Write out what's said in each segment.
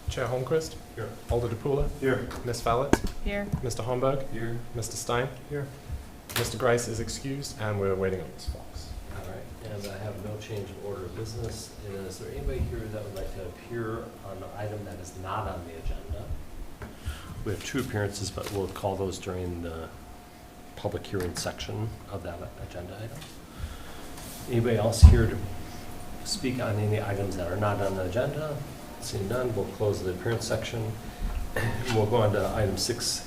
Chair Holmquist, Here. Alder DePula, Here. Ms. Fallett, Here. Mr. Homburg, Here. Mr. Stein. Here. Mr. Grice is excused, and we're waiting on Ms. Fox. All right, and I have no change of order of business. Is there anybody here that would like to appear on an item that is not on the agenda? We have 2 appearances, but we'll call those during the public hearing section of that agenda item. Anybody else here to speak on any items that are not on the agenda? Seeing none, we'll close the appearance section. We'll go on to item 6.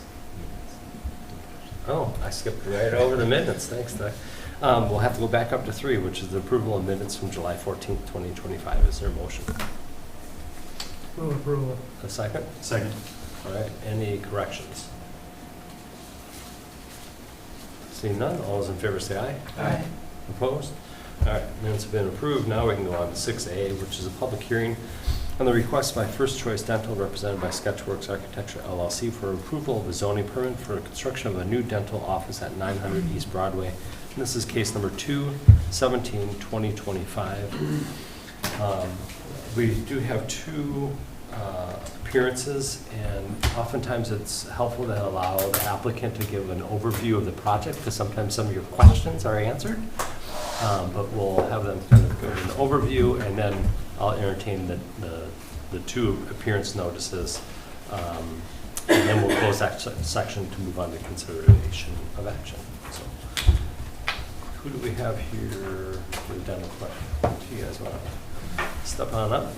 Oh, I skipped right over the minutes, thanks, Doug. We'll have to go back up to 3, which is the approval of minutes from July 14th, 2025. Is there a motion? Move approval. A second? Second. All right, any corrections? Seeing none, all those in favor say aye. Aye. Opposed? All right, minutes have been approved. Now we can go on to 6A, which is a public hearing on the request by First Choice Dental, represented by Sketchworks Architecture LLC, for approval of a zoning permit for the construction of a new dental office at 900 East Broadway. And this is case number 2/17/2025. We do have 2 appearances, and oftentimes it's helpful to allow the applicant to give an overview of the project, because sometimes some of your questions are answered. But we'll have them kind of give an overview, and then I'll entertain the 2 appearance notices. And then we'll close that section to move on to consideration of action. So, who do we have here for the dental question? Do you guys want to step on up?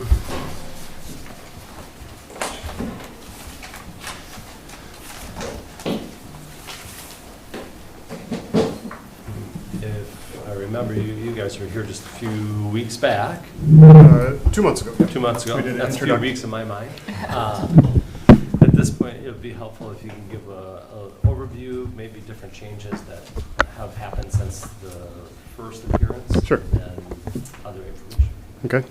If I remember, you guys were here just a few weeks back. 2 months ago. 2 months ago. We did an That's a few introduction. weeks in my mind. At this point, it would be helpful if you can give an overview, maybe different changes that have happened since the first appearance. Sure. And other information. Okay.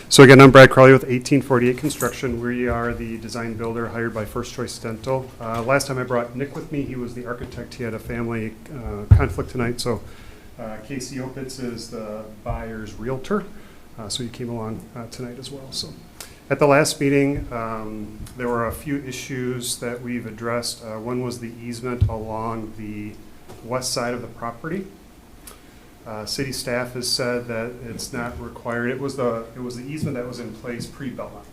So again, I'm Brad Crowley with 1848 Construction. We are the design builder hired by First Choice Dental. Last time I brought Nick with me. He was the architect. He had a family conflict tonight. So Casey Opitz is the buyer's realtor. So he came along tonight as well. So at the last meeting, there were a few issues that we've addressed. One was the easement along the west side of the property. City staff has said that it's not required. It was the easement that was in place pre-Belmont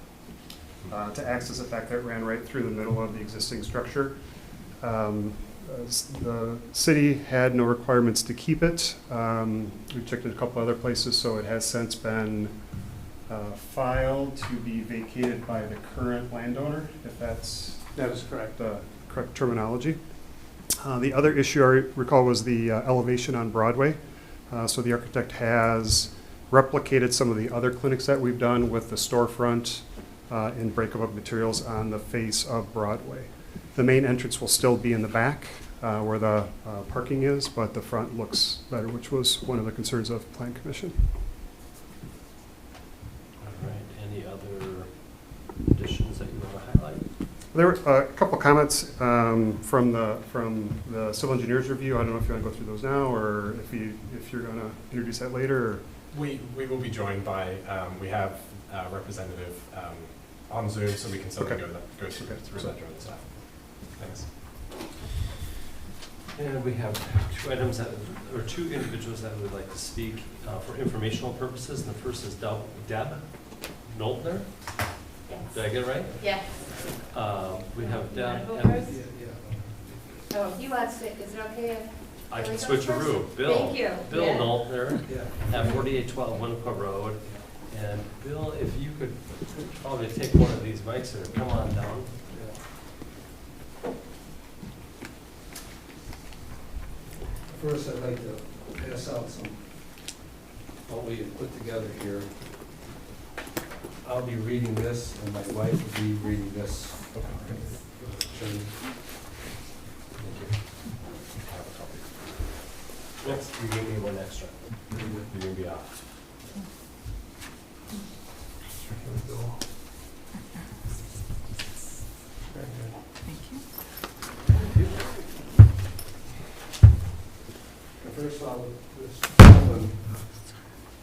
to access a fact that ran right through the middle of the existing structure. The city had no requirements to keep it. We checked in a couple other places, so it has since been filed to be vacated by the current landowner, if that is correct, correct terminology. The other issue I recall was the elevation on Broadway. So the architect has replicated some of the other clinics that we've done with the storefront and breakup of materials on the face of Broadway. The main entrance will still be in the back where the parking is, but the front looks better, which was one of the concerns of Plan Commission. All right, any other additions that you want to highlight? There were a couple comments from the civil engineers review. I don't know if you want to go through those now, or if you're going to introduce that later. Or. We will be joined by, we have a representative on Zoom, so we can certainly Okay. go through that during the staff. Thanks. And we have 2 items that, or 2 individuals that would like to speak for informational purposes. And the first is Deb Noltner. Yes. Did I get it right? Yes. We have Deb. Go and- first? Oh, he wants to, is it okay if? I can Billy goes switch a first? room. Bill. Thank you. Bill Yeah. Noltner at 4812 Winnequa Road. And Bill, if you could probably take one of these mics or come on down. First, I'd like to pass out what we have put together here. I'll be reading this, and my wife will be reading this. Next, you gave me one extra. You're going to be off. First of all, this gentleman,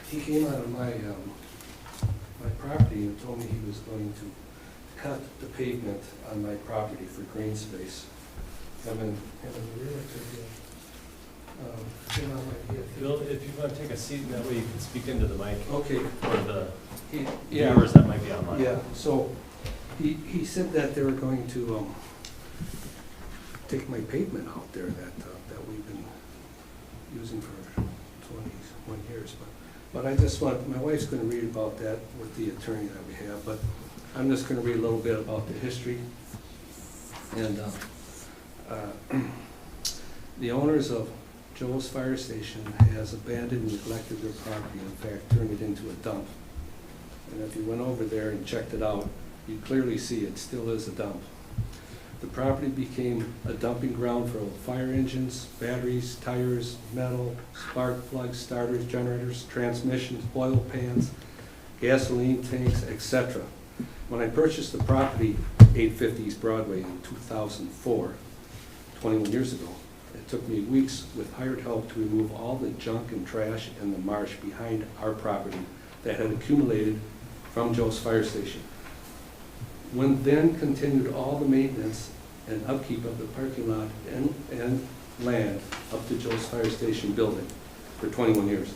he came out of my property and told me he was going to cut the pavement on my property for green space. I'm in the rear, Jim, I might be at the- Bill, if you want to take a seat, and that way you can speak into the mic Okay, for the yeah. viewers that might be online. Yeah, so he said that they were going to take my pavement out there that we've been using for 21 years. But I just want, my wife's going to read about that with the attorney that we have, but I'm just going to read a little bit about the history. And the owners of Joe's Fire Station has abandoned and neglected their property, in fact, turned it into a dump. And if you went over there and checked it out, you clearly see it still is a dump. The property became a dumping ground for fire engines, batteries, tires, metal, spark plugs, starters, generators, transmissions, oil pans, gasoline tanks, etc. When I purchased the property, 850 East Broadway in 2004, 21 years ago, it took me weeks with hired help to remove all the junk and trash in the marsh behind our property that had accumulated from Joe's Fire Station. When then continued all the maintenance and upkeep of the parking lot and land up to Joe's Fire Station building for 21 years.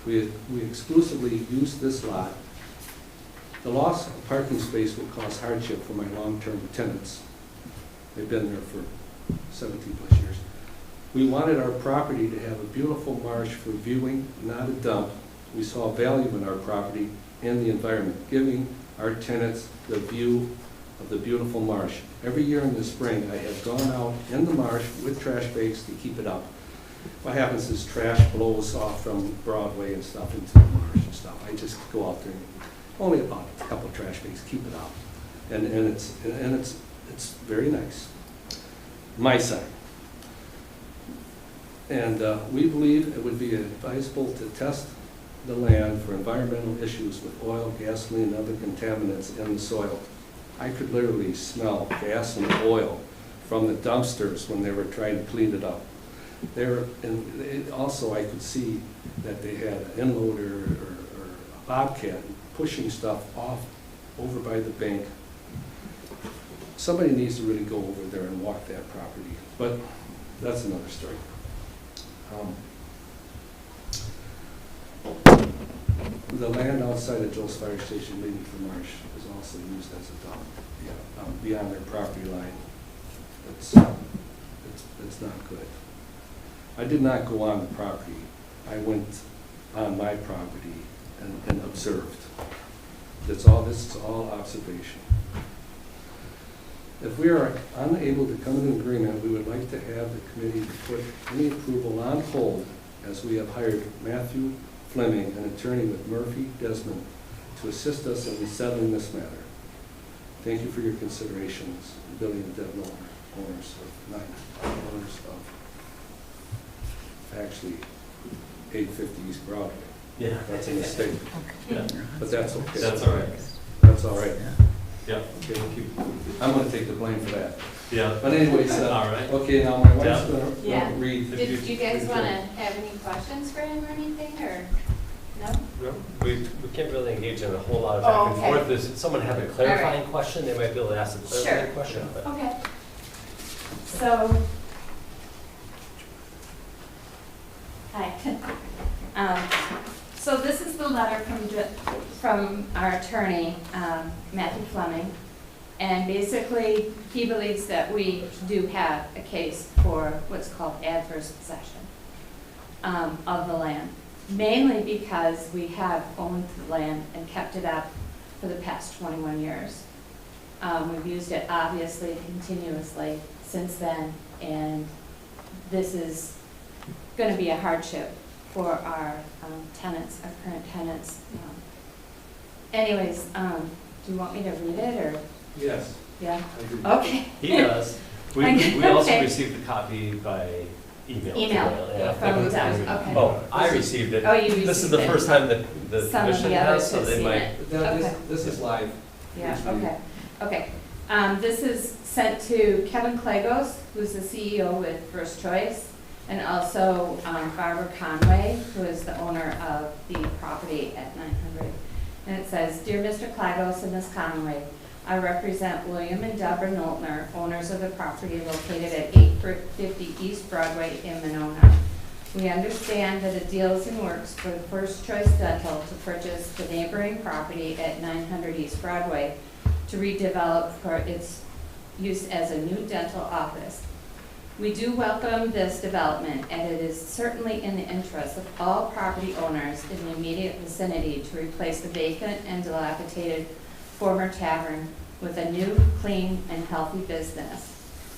We exclusively used this lot. The loss of parking space will cause hardship for my long-term tenants. They've been there for 17 plus years. We wanted our property to have a beautiful marsh for viewing, not a dump. We saw value in our property and the environment, giving our tenants the view of the beautiful marsh. Every year in the spring, I have gone out in the marsh with trash bags to keep it up. What happens is trash blows off from Broadway and stuff into the marsh and stuff. I just go out there, only about a couple of trash bags, keep it up. And it's very nice. My side. And we believe it would be advisable to test the land for environmental issues with oil, gasoline, and other contaminants in the soil. I could literally smell gas and oil from the dumpsters when they were trying to clean it up. Also, I could see that they had an inloader or a bobcat pushing stuff off over by the bank. Somebody needs to really go over there and walk that property, but that's another story. The land outside of Joe's Fire Station leading to the marsh is also used as a dump, beyond their property line. It's not good. I did not go on the property. I went on my property and observed. This is all observation. If we are unable to come to an agreement, we would like to have the committee put any approval on hold, as we have hired Matthew Fleming, an attorney with Murphy Desmond, to assist us in settling this matter. Thank you for your considerations, Billy and Deb Miller, owners of actually 850 East Broadway. Yeah. That's a mistake, Yeah. but that's okay. That's all right. That's all right. Yeah. Okay, thank you. I'm going to take the blame for that. Yeah. But anyways, All right. okay, now my wife's Yeah. going to Yeah. read. Did you guys want to have any questions for him or anything, or no? No, we can't really engage in a whole lot of Oh, back and okay. forth. If someone have a clarifying question, they might be able to ask a clarifying Sure. question. But Okay. So, hi. So this is the letter from our attorney, Matthew Fleming. And basically, he believes that we do have a case for what's called adverse possession of the land. Mainly because we have owned the land and kept it up for the past 21 years. We've used it obviously continuously since then, and this is going to be a hardship for our tenants, our current tenants. Anyways, do you want me to read it, or? Yes. Yeah? I agree. Okay. he does. We also Okay. received a copy by email. Email, Yeah. from Doug, okay. Oh, I received it. Oh, you received it. This is the first time that the Some of commission the has, others so have they seen might. it. This is live. Yeah, Please read. okay. This is sent to Kevin Klagos, who's the CEO with First Choice, and also Barbara Conway, who is the owner of the property at 900. And it says, "Dear Mr. Klagos and Ms. Conway, I represent William and Deborah Noltner, owners of the property located at 850 East Broadway in Monona. We understand that a deal is in works for First Choice Dental to purchase the neighboring property at 900 East Broadway to redevelop for its use as a new dental office. We do welcome this development, and it is certainly in the interest of all property owners in the immediate vicinity to replace the vacant and dilapidated former tavern with a new, clean, and healthy business.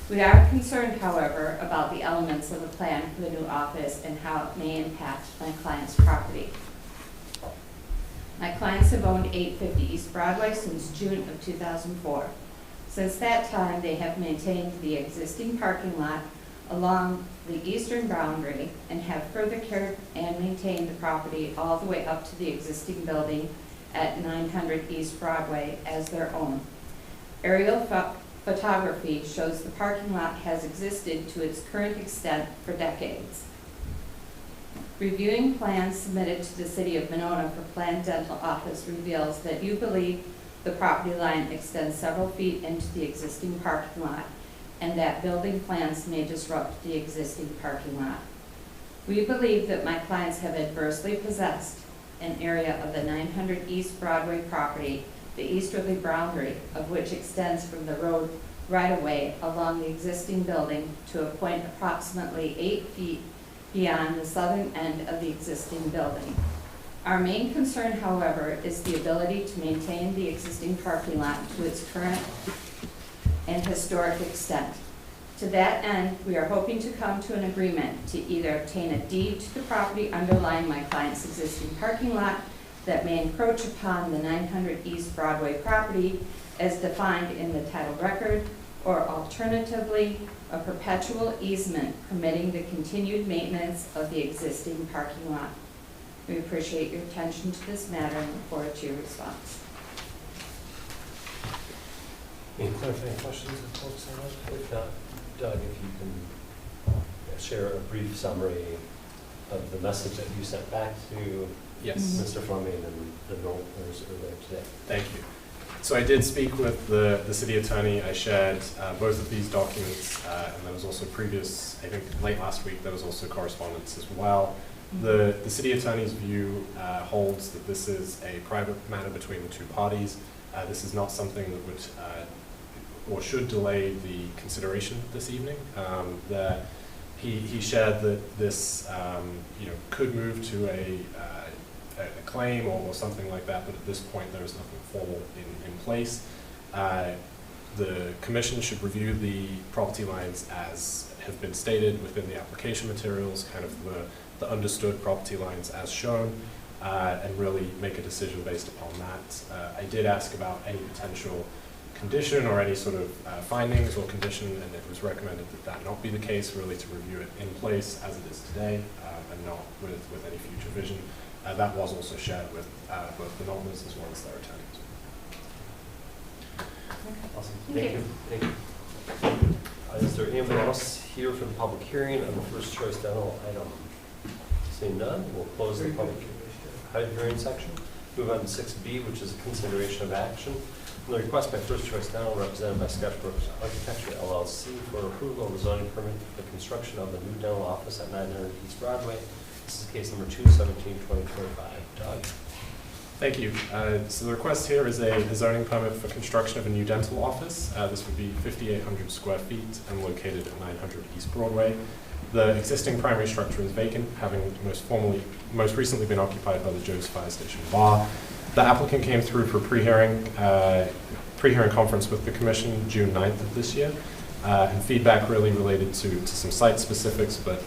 We are concerned, however, about the elements of the plan for the new office and how it may impact my client's property. My clients have owned 850 East Broadway since June of 2004. Since that time, they have maintained the existing parking lot along the eastern boundary and have further cared and maintained the property all the way up to the existing building at 900 East Broadway as their own. Aerial photography shows the parking lot has existed to its current extent for decades. Reviewing plans submitted to the City of Monona for planned dental office reveals that you believe the property line extends several feet into the existing parking lot and that building plans may disrupt the existing parking lot. We believe that my clients have adversely possessed an area of the 900 East Broadway property, the easterly boundary of which extends from the road right-of-way along the existing building to a point approximately 8 feet beyond the southern end of the existing building. Our main concern, however, is the ability to maintain the existing parking lot to its current and historic extent. To that end, we are hoping to come to an agreement to either obtain a deed to the property underlying my client's existing parking lot that may encroach upon the 900 East Broadway property as defined in the title record, or alternatively, a perpetual easement permitting the continued maintenance of the existing parking lot. We appreciate your attention to this matter and look forward to your response. Any clarifying questions of folks on that? If not, Doug, if you can share a brief summary of the message that you sent back to Yes. Mr. Fleming and the Noltners earlier today. Thank you. So I did speak with the city attorney. I shared both of these documents, and there was also previous, I think late last week, there was also correspondence as well. The city attorney's view holds that this is a private matter between the two parties. This is not something that would or should delay the consideration this evening. He shared that this could move to a claim or something like that, but at this point there is nothing formal in place. The commission should review the property lines as have been stated within the application materials, kind of the understood property lines as shown, and really make a decision based upon that. I did ask about any potential condition or any sort of findings or condition, and it was recommended that that not be the case, really to review it in place as it is today, and not with any future vision. That was also shared with both the Noltners as well as their attorneys. Awesome. Thank you. Thank you. Is there anyone else here for the public hearing on the First Choice Dental item? Seeing none, we'll close the public hearing section. Move on to 6B, which is a consideration of action. The request by First Choice Dental, represented by Sketchbrook Architecture LLC, for approval of a zoning permit for the construction of the new dental office at 900 East Broadway. This is case number 217-2025. Doug? Thank you. So the request here is a zoning permit for construction of a new dental office. This would be 5,800 square feet and located at 900 East Broadway. The existing primary structure is vacant, having most recently been occupied by the Joe's Fire Station Bar. The applicant came through for pre-hearing conference with the commission June 9th of this year, and feedback really related to some site specifics, but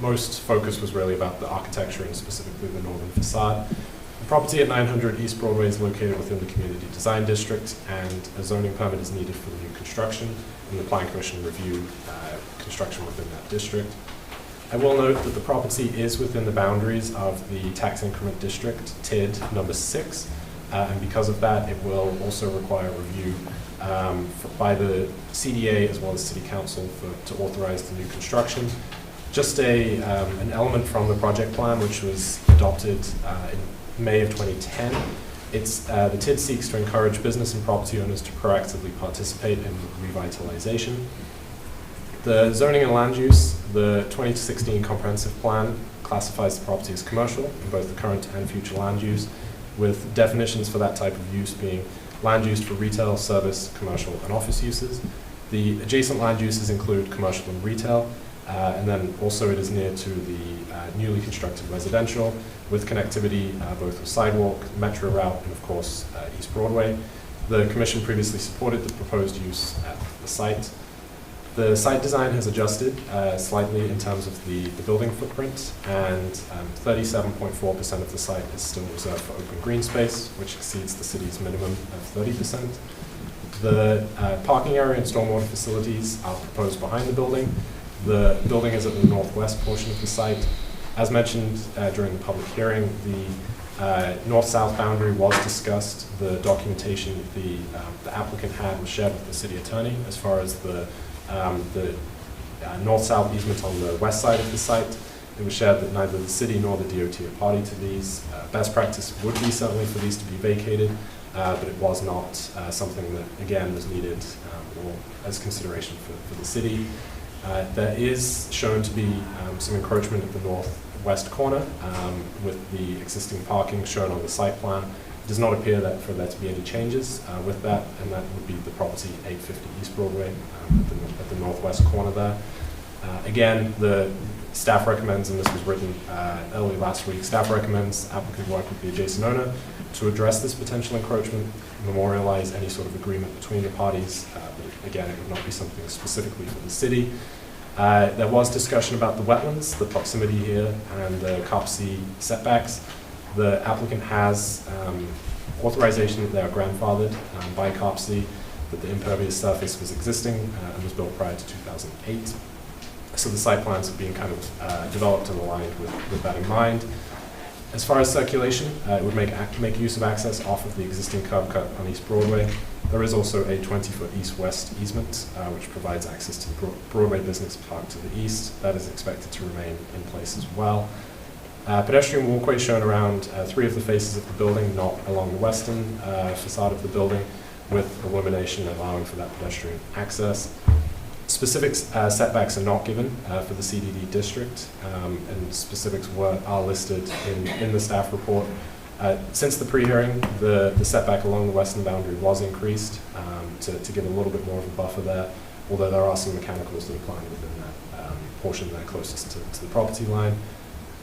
most focus was really about the architecture and specifically the northern facade. The property at 900 East Broadway is located within the Community Design District, and a zoning permit is needed for the new construction, and the Planning Commission reviewed construction within that district. I will note that the property is within the boundaries of the tax increment district, TID number 6, and because of that, it will also require review by the CDA as well as City Council to authorize the new construction. Just an element from the project plan, which was adopted in May of 2010, The TID seeks to encourage business and property owners to proactively participate in revitalization. The zoning and land use, the 2016 comprehensive plan classifies the property as commercial in both the current and future land use, with definitions for that type of use being land used for retail, service, commercial, and office uses. The adjacent land uses include commercial and retail, and then also it is near to the newly constructed residential with connectivity both with sidewalk, metro route, and of course East Broadway. The Commission previously supported the proposed use at the site. The site design has adjusted slightly in terms of the building footprint, and 37.4% of the site is still reserved for open green space, which exceeds the city's minimum of 30%. The parking area and stormwater facilities are proposed behind the building. The building is at the northwest portion of the site. As mentioned during the public hearing, the north-south boundary was discussed. The documentation the applicant had was shared with the city attorney as far as the north-south easement on the west side of the site. It was shared that neither the city nor the DOT are party to these. Best practice would be certainly for these to be vacated, but it was not something that, again, was needed or as consideration for the city. There is shown to be some encroachment at the northwest corner with the existing parking shown on the site plan. It does not appear that for there to be any changes with that, and that would be the property 850 East Broadway at the northwest corner there. Again, the staff recommends, and this was written early last week, staff recommends applicant work with the adjacent owner to address this potential encroachment, memorialize any sort of agreement between the parties. But again, it would not be something specifically for the city. There was discussion about the wetlands, the proximity here, and the COP-C setbacks. The applicant has authorization that they are grandfathered by COP-C, that the impervious surface was existing and was built prior to 2008. So the site plans are being kind of developed and aligned with that in mind. As far as circulation, it would make use of access off of the existing curb cut on East Broadway. There is also a 20-foot east-west easement, which provides access to the Broadway Business Park to the east. That is expected to remain in place as well. Pedestrian walkway shown around 3 of the faces of the building, not along the western facade of the building, with illumination allowing for that pedestrian access. Specific setbacks are not given for the CDD district, and specifics are listed in the staff report. Since the pre-hearing, the setback along the western boundary was increased to give a little bit more of a buffer there, although there are some mechanicals that apply within that portion there closest to the property line.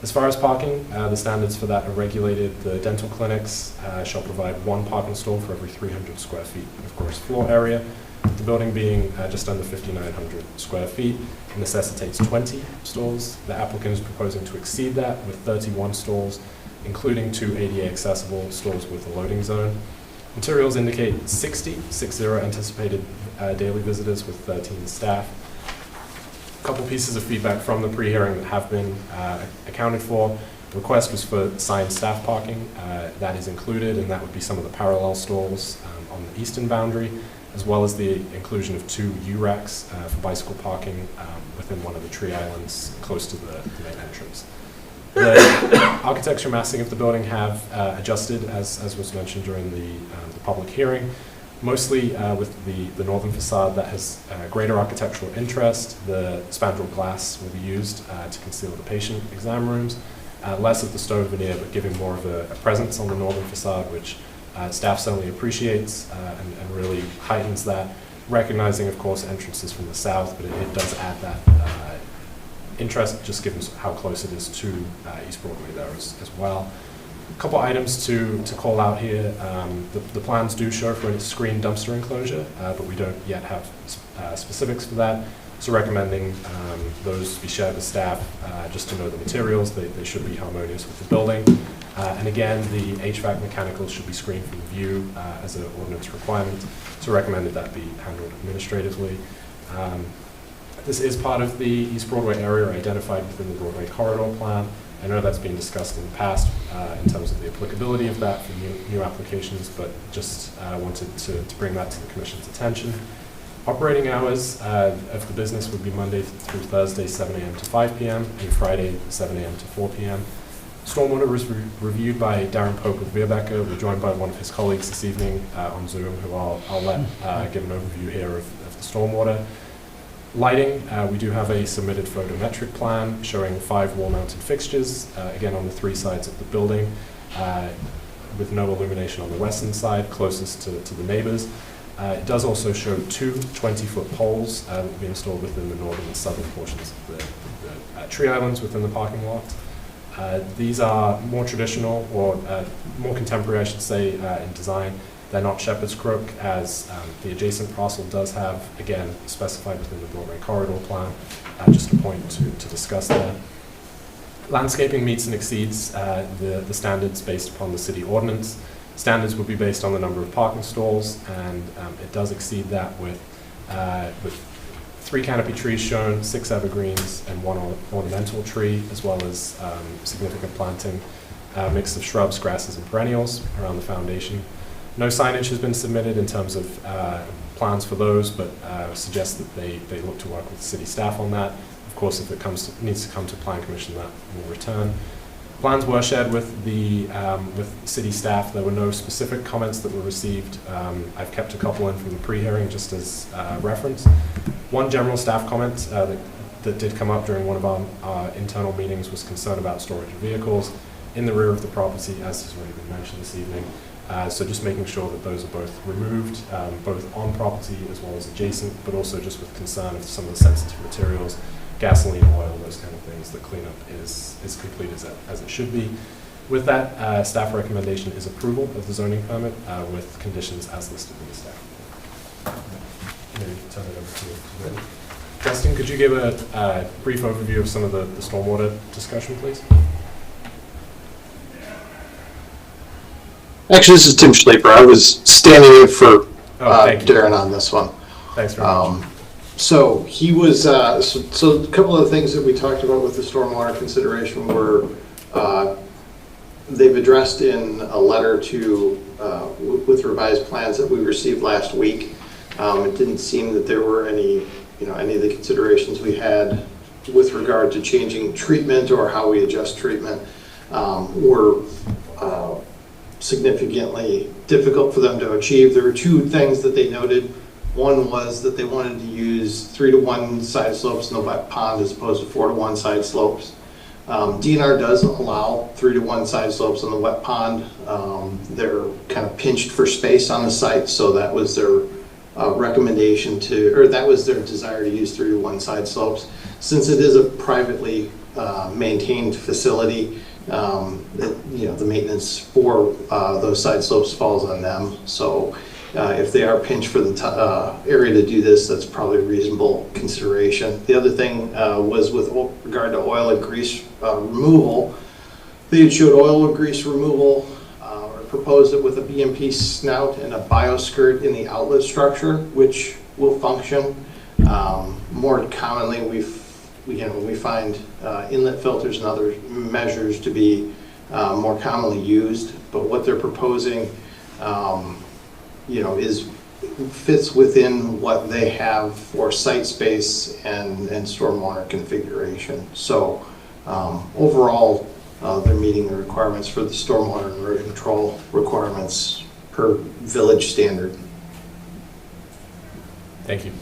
As far as parking, the standards for that are regulated. The dental clinics shall provide 1 parking stall for every 300 square feet of gross floor area. The building being just under 5,900 square feet necessitates 20 stalls. The applicant is proposing to exceed that with 31 stalls, including 2 ADA accessible stalls with a loading zone. Materials indicate 60 anticipated daily visitors with 13 staff. A couple pieces of feedback from the pre-hearing that have been accounted for. The request was for assigned staff parking. That is included, and that would be some of the parallel stalls on the eastern boundary, as well as the inclusion of 2 U-racks for bicycle parking within one of the tree islands close to the main entrance. The architecture massing of the building have adjusted, as was mentioned during the public hearing, mostly with the northern facade that has greater architectural interest. The spandrel glass will be used to conceal the patient exam rooms, less of the stone veneer, but giving more of a presence on the northern facade, which staff certainly appreciates and really heightens that, recognizing, of course, entrances from the south, but it does add that interest, just given how close it is to East Broadway there as well. A couple items to call out here. The plans do show for a screened dumpster enclosure, but we don't yet have specifics for that. So recommending those be shared with staff just to know the materials. They should be harmonious with the building. And again, the HVAC mechanicals should be screened from view as an ordinance requirement. So recommended that be handled administratively. This is part of the East Broadway area identified within the Broadway Corridor Plan. I know that's been discussed in the past in terms of the applicability of that for new applications, but just wanted to bring that to the Commission's attention. Operating hours of the business would be Monday through Thursday, 7 a.m. to 5 p.m., and Friday, 7 a.m. to 4 p.m. Stormwater was reviewed by Darren Pope with Veerbecker. We're joined by one of his colleagues this evening on Zoom, who I'll let give an overview here of the stormwater. Lighting, we do have a submitted photometric plan showing 5 wall-mounted fixtures, again on the 3 sides of the building, with no illumination on the western side, closest to the neighbors. It does also show 2 20-foot poles that will be installed within the northern and southern portions of the tree islands within the parking lot. These are more traditional, or more contemporary, I should say, in design. They're not Shepherd's Crook, as the adjacent parcel does have, again, specified within the Broadway Corridor Plan. Just a point to discuss there. Landscaping meets and exceeds the standards based upon the city ordinance. Standards would be based on the number of parking stalls, and it does exceed that with 3 canopy trees shown, 6 evergreens, and 1 ornamental tree, as well as significant planting, mix of shrubs, grasses, and perennials around the foundation. No signage has been submitted in terms of plans for those, but suggest that they look to work with city staff on that. Of course, if it needs to come to Plan Commission, that will return. Plans were shared with city staff. There were no specific comments that were received. I've kept a couple in from the pre-hearing just as reference. One general staff comment that did come up during one of our internal meetings was concern about storage of vehicles in the rear of the property, as has already been mentioned this evening. So just making sure that those are both removed, both on property as well as adjacent, but also just with concern of some of the sensitive materials, gasoline, oil, those kind of things. The cleanup is complete as it should be. With that, staff recommendation is approval of the zoning permit with conditions as listed in the staff. Maybe turn it over to you. Justin, could you give a brief overview of some of the stormwater discussion, please? Actually, this is Tim Schlaper. I was standing in for Thank you. Darren on this one. Thanks very much. So he was, so a couple of things that we talked about with the stormwater consideration were they've addressed in a letter to, with revised plans that we received last week. It didn't seem that there were any of the considerations we had with regard to changing treatment or how we adjust treatment were significantly difficult for them to achieve. There were 2 things that they noted. One was that they wanted to use 3-to-1 side slopes in the wet pond as opposed to 4-to-1 side slopes. DNR does allow 3-to-1 side slopes in the wet pond. They're kind of pinched for space on the site, so that was their recommendation that was their desire to use 3-to-1 side slopes. Since it is a privately maintained facility, the maintenance for those side slopes falls on them. So if they are pinched for the area to do this, that's probably a reasonable consideration. The other thing was with regard to oil and grease removal. They had showed oil and grease removal, or proposed it with a BMP snout and a bioskirt in the outlet structure, which will function. More commonly, we find inlet filters and other measures to be more commonly used, but what they're proposing fits within what they have for site space and stormwater configuration. So overall, they're meeting the requirements for the stormwater and erosion control requirements per village standard. Thank you.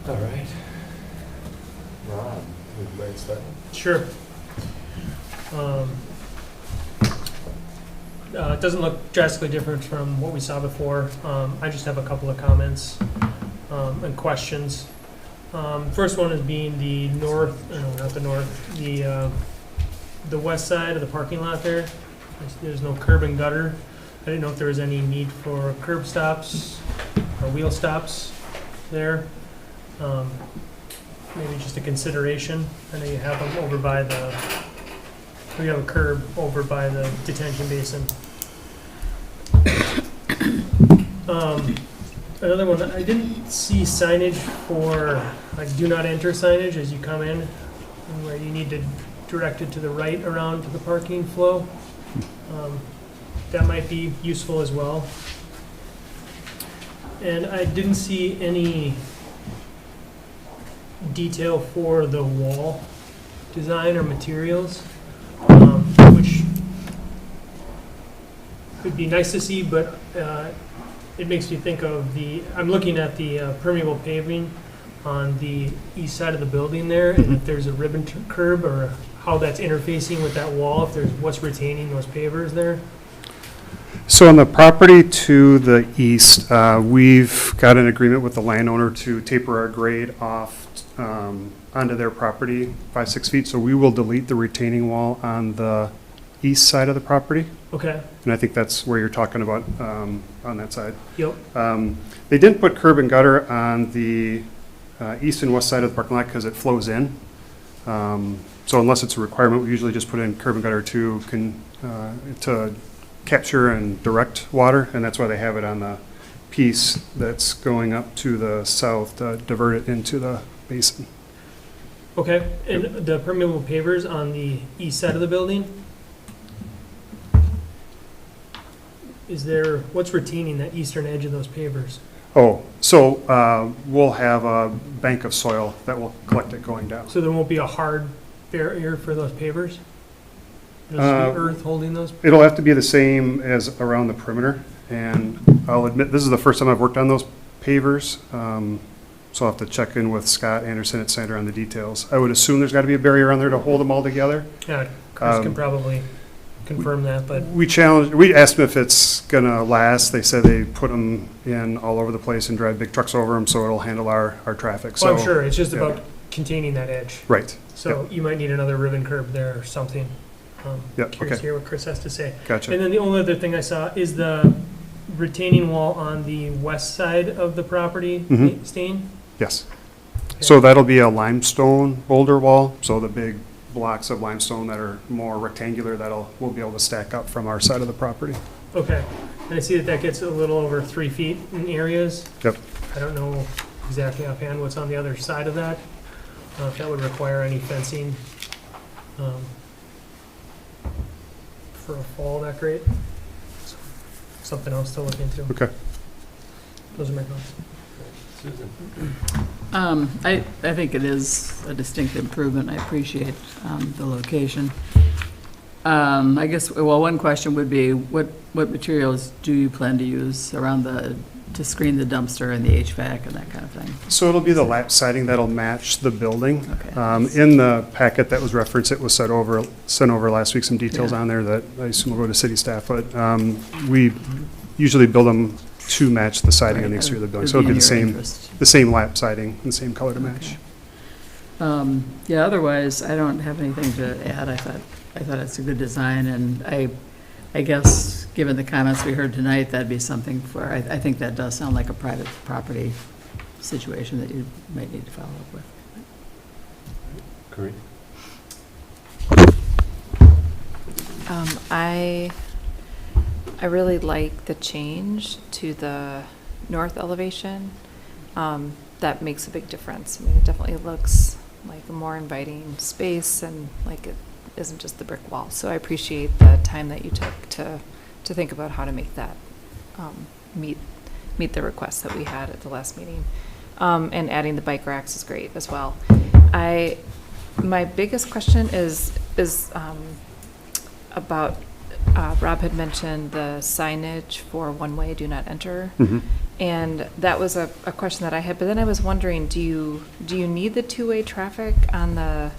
All right. Rob, would you mind starting? Sure. It doesn't look drastically different from what we saw before. I just have a couple of comments and questions. First one is being the the west side of the parking lot there. There's no curb and gutter. I didn't know if there was any need for curb stops or wheel stops there. Maybe just a consideration. I know you have them over by we have a curb over by the detention basin. Another one, I didn't see signage for like do not enter signage as you come in, where you need to direct it to the right around the parking flow. That might be useful as well. And I didn't see any detail for the wall design or materials. it'd be nice to see, but it makes me think of I'm looking at the permeable paving on the east side of the building there, and if there's a ribbon curb or how that's interfacing with that wall, if there's what's retaining those pavers there. So on the property to the east, we've got an agreement with the landowner to taper our grade off onto their property 5-6 feet. So we will delete the retaining wall on the east side of the property. Okay, And I think that's where you're talking about on that side. yep, They didn't put curb and gutter on the east and west side of the parking lot because it flows in. So unless it's a requirement, we usually just put in curb and gutter to capture and direct water, and that's why they have it on the piece that's going up to the south to divert it into the basin. okay. And the permeable pavers on the east side of the building? What's retaining that eastern edge of those pavers? Oh, so we'll have a bank of soil that will collect it going down. So there won't be a hard barrier for those pavers? There's the earth holding those? It'll have to be the same as around the perimeter, and I'll admit, this is the first time I've worked on those pavers, so I'll have to check in with Scott Anderson at Sander on the details. I would assume there's got to be a barrier on there to hold them all together. Yeah, Chris can probably confirm that, but, We asked them if it's gonna last. They said they put them in all over the place and drive big trucks over them, so it'll handle our traffic, so. well, I'm sure, it's just yeah. about containing that edge. Right, So you might need another ribbon curb there or something. Yep, Curious okay. to hear what Chris has to say. gotcha. And then the only other thing I saw is the retaining wall on the west side of the property, Mhm. Steen? Yes. So that'll be a limestone boulder wall, so the big blocks of limestone that are more rectangular we'll be able to stack up from our side of the property. Okay, and I see that gets a little over 3 feet in areas. Yep. I don't know exactly offhand what's on the other side of that, if that would require any fencing for a fall that great. Something else to look into. Okay. Those are my thoughts. Susan? I think it is a distinct improvement. I appreciate the location. I guess, well, one question would be, what materials do you plan to use around to screen the dumpster and the HVAC and that kind of thing? So it'll be the lap siding that'll match the building. Okay. In the packet that was referenced, it was sent over last week, some details Yeah. on there that I assume will go to city staff, but we usually build them to match the siding on the exterior of the building. So it'll be the same lap siding, the same color to match. Yeah, otherwise, I don't have anything to add. I thought it's a good design, and I guess, given the comments we heard tonight, that'd be something I think that does sound like a private property situation that you might need to follow up with. Corinne? I really like the change to the north elevation. That makes a big difference. I mean, it definitely looks like a more inviting space and like it isn't just the brick wall. So I appreciate the time that you took to think about how to make that meet the requests that we had at the last meeting. And adding the bike racks is great as well. My biggest question is about, Rob had mentioned the signage for one-way do not enter. Mhm. And that was a question that I had, but then I was wondering, do you need the two-way traffic on the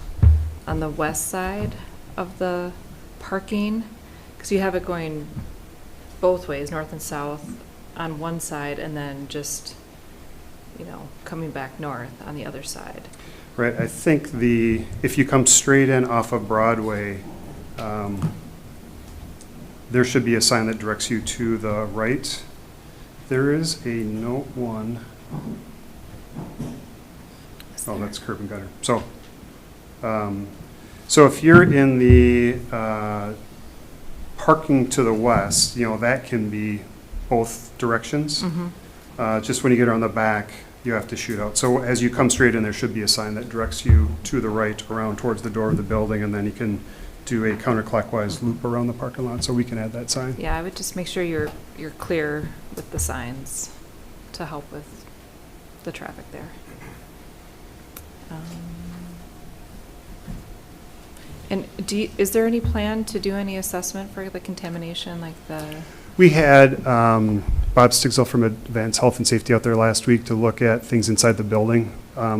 west side of the parking? Because you have it going both ways, north and south, on one side, and then just, coming back north on the other side. Right, I think if you come straight in off of Broadway, there should be a sign that directs you to the right. There is a note one. Oh, that's curb and gutter. So if you're in the parking to the west, that can be both directions. Mm-hmm. Just when you get around the back, you have to shoot out. So as you come straight in, there should be a sign that directs you to the right around towards the door of the building, and then you can do a counterclockwise loop around the parking lot, so we can add that sign. Yeah, I would just make sure you're clear with the signs to help with the traffic there. And is there any plan to do any assessment for the contamination, like the We had Bob Stigsel from Advanced Health and Safety out there last week to look at things inside the building.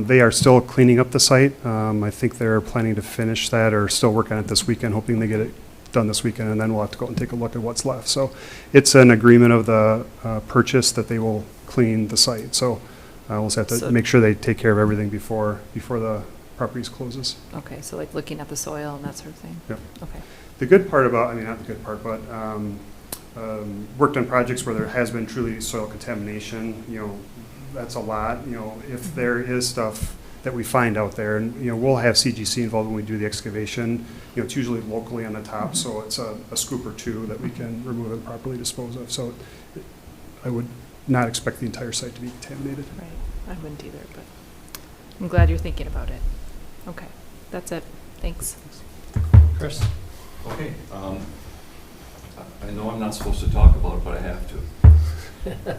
They are still cleaning up the site. I think they're planning to finish that or still work on it this weekend, hoping they get it done this weekend, and then we'll have to go and take a look at what's left. So it's an agreement of the purchase that they will clean the site. So we'll just have to So- make sure they take care of everything before the properties closes. Okay, so like looking at the soil and that sort of thing? Yep. Okay. The good part about, I mean, not the good part, but worked on projects where there has been truly soil contamination, that's a lot. If there is stuff that we find out there, and, we'll have CGC involved when we do the excavation. It's usually locally on the top, so it's a scoop or two that we can remove and properly dispose of. So I would not expect the entire site to be contaminated. Right, I wouldn't either, but I'm glad you're thinking about it. Okay, that's it. Thanks. Chris? Okay, I know I'm not supposed to talk about it, but I have to.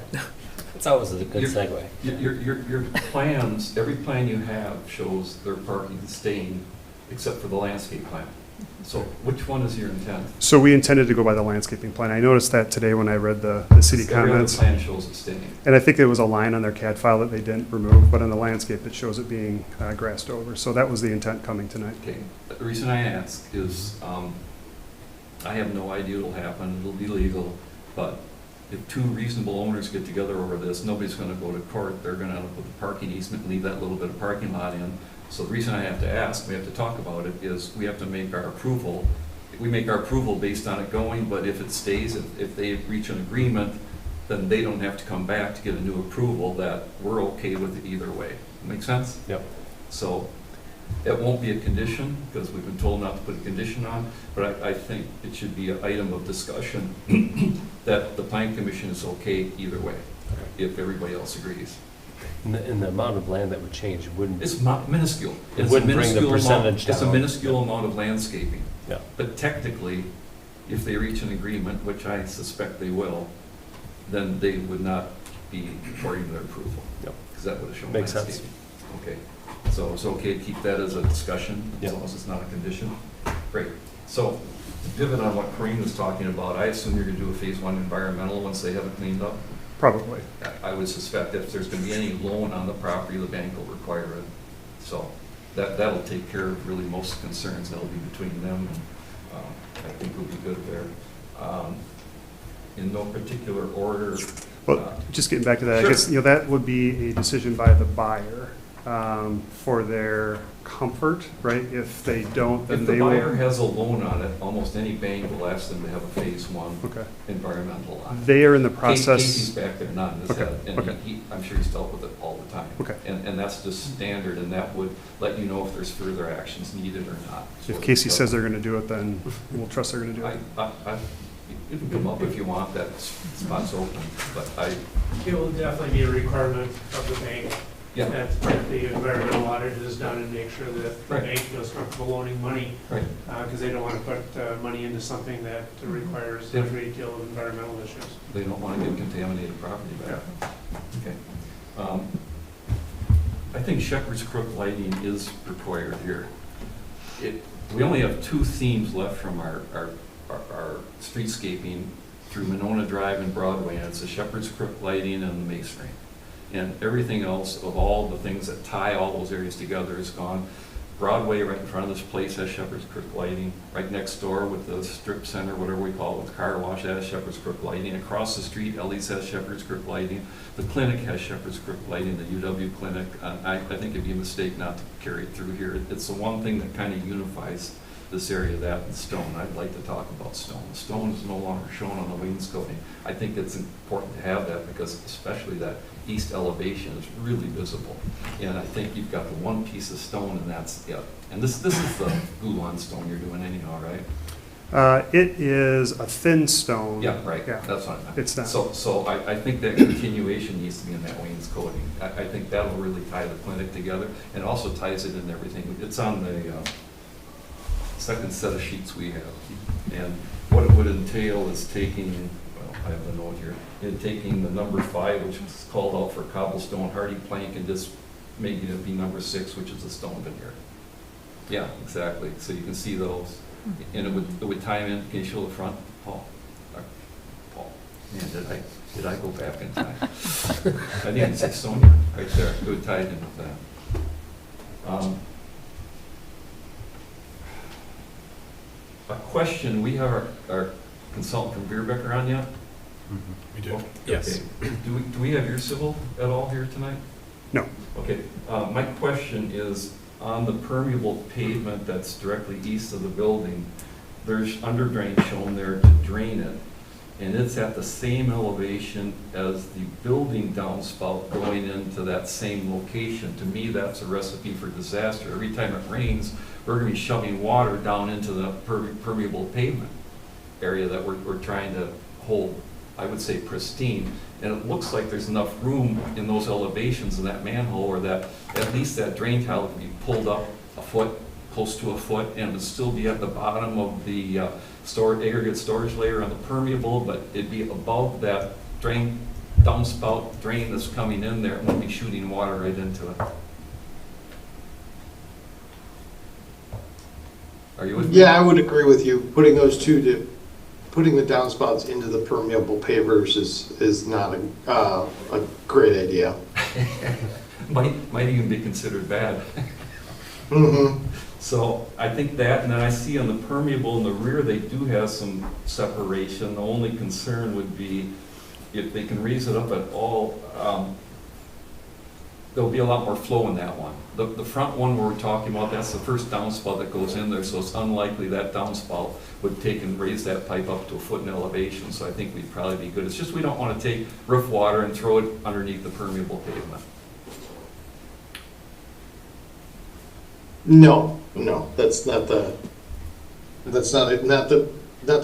It's always a good segue. Your plans, every plan you have shows their parking staying, except for the landscape plan. So which one is your intent? So we intended to go by the landscaping plan. I noticed that today when I read the city Every other comments. plan shows it staying. And I think there was a line on their CAD file that they didn't remove, but on the landscape, it shows it being grassed over. So that was the intent coming tonight. Okay, the reason I ask is, I have no idea it'll happen, it'll be legal, but if two reasonable owners get together over this, nobody's gonna go to court, they're gonna end up with a parking easement and leave that little bit of parking lot in. So the reason I have to ask, we have to talk about it, is we have to make our approval. We make our approval based on it going, but if it stays, if they reach an agreement, then they don't have to come back to get a new approval, that we're okay with it either way. Make sense? Yep. So it won't be a condition, because we've been told not to put a condition on, but I think it should be an item of discussion that the plan commission is okay either way, if everybody else agrees. And the amount of land that would change wouldn't. It's minuscule. It It's a wouldn't bring the minuscule amount- percentage It's a down. minuscule amount of landscaping. Yeah. But technically, if they reach an agreement, which I suspect they will, then they would not be according to their approval. Yep. Because that would have shown Makes sense. landscaping. Okay, so it's okay to keep that as a discussion, as Yep. long as it's not a condition? Great. So, to pivot on what Corinne was talking about, I assume you're gonna do a phase one environmental once they have it cleaned up? Probably. I would suspect if there's gonna be any loan on the property, the bank will require it. So that'll take care of really most concerns that'll be between them, and I think we'll be good there. In no particular order. Well, just getting back to that, I Sure. guess, that would be a decision by the buyer for their comfort, right? If they don't, then If they the will. buyer has a loan on it, almost any bank will ask them to have a phase one Okay. environmental on it. They are in the Casey's process. back there nodding his Okay, head, and okay. I'm sure he's dealt with it all the time. Okay. And that's just standard, and that would let you know if there's further actions needed or not. If Casey says they're going to do it, then we'll trust they're going to do it. You can come up if you want, that spot's open, but It will definitely be a requirement of the bank yeah, that the environmental audit is done and make sure that the Right. bank feels comfortable loaning money, right. because they don't want to put money into something that requires a great deal of environmental issues. They don't want to get contaminated property back. Okay. I think Shepherd's Crook lighting is required here. We only have two themes left from our streetscaping through Monona Drive and Broadway, and it's the Shepherd's Crook lighting and the masonry. And everything else of all the things that tie all those areas together is gone. Broadway, right in front of this place, has Shepherd's Crook lighting. Right next door with the strip center, whatever we call it, with the car wash, has Shepherd's Crook lighting. Across the street, Ellie's has Shepherd's Crook lighting. The clinic has Shepherd's Crook lighting, the UW clinic. I think it'd be a mistake not to carry it through here. It's the one thing that kind of unifies this area, that and stone. I'd like to talk about stone. Stone is no longer shown on the wainscoting. I think it's important to have that because especially that east elevation is really visible. And I think you've got the one piece of stone and that's it. And this is the Gulan stone you're doing anyhow, right? It is a thin stone. Yeah, right. Yeah. That's what I meant. It's not. So I think that continuation needs to be in that wainscoting. I think that'll really tie the clinic together and also ties it in everything. It's on the second set of sheets we have. And what it would entail is taking, well, I have a note here, taking the number 5, which is called out for cobblestone hardy plank, and just making it be number 6, which is a stone veneer. Yeah, exactly. So you can see those. And it would tie them in. Can you show the front, Paul? Paul. Man, did I go back in time? I didn't say Sonia, right there, good tied in with that. A question, we have our consultant from Beerbecker on yet? We do. Okay. Yes. Do we have your civil at all here tonight? No. Okay, my question is, on the permeable pavement that's directly east of the building, there's under drain shown there to drain it, and it's at the same elevation as the building downspout going into that same location. To me, that's a recipe for disaster. Every time it rains, we're gonna be shoving water down into the permeable pavement area that we're trying to hold, I would say, pristine. And it looks like there's enough room in those elevations in that manhole, or that at least that drain tile can be pulled up a foot, close to a foot, and it would still be at the bottom of the aggregate storage layer on the permeable, but it'd be above that drain, downspout drain that's coming in there, and won't be shooting water right into it. Are you with me? Yeah, I would agree with you. Putting those two to, putting the downspouts into the permeable pavers is not a great idea. Might even be considered bad. Mm-hmm. So I think that, and then I see on the permeable in the rear, they do have some separation. The only concern would be if they can raise it up at all, there'll be a lot more flow in that one. The front one we're talking about, that's the first downspout that goes in there, so it's unlikely that downspout would take and raise that pipe up to a foot in elevation, so I think we'd probably be good. It's just we don't want to take roof water and throw it underneath the permeable pavement. No, that's not the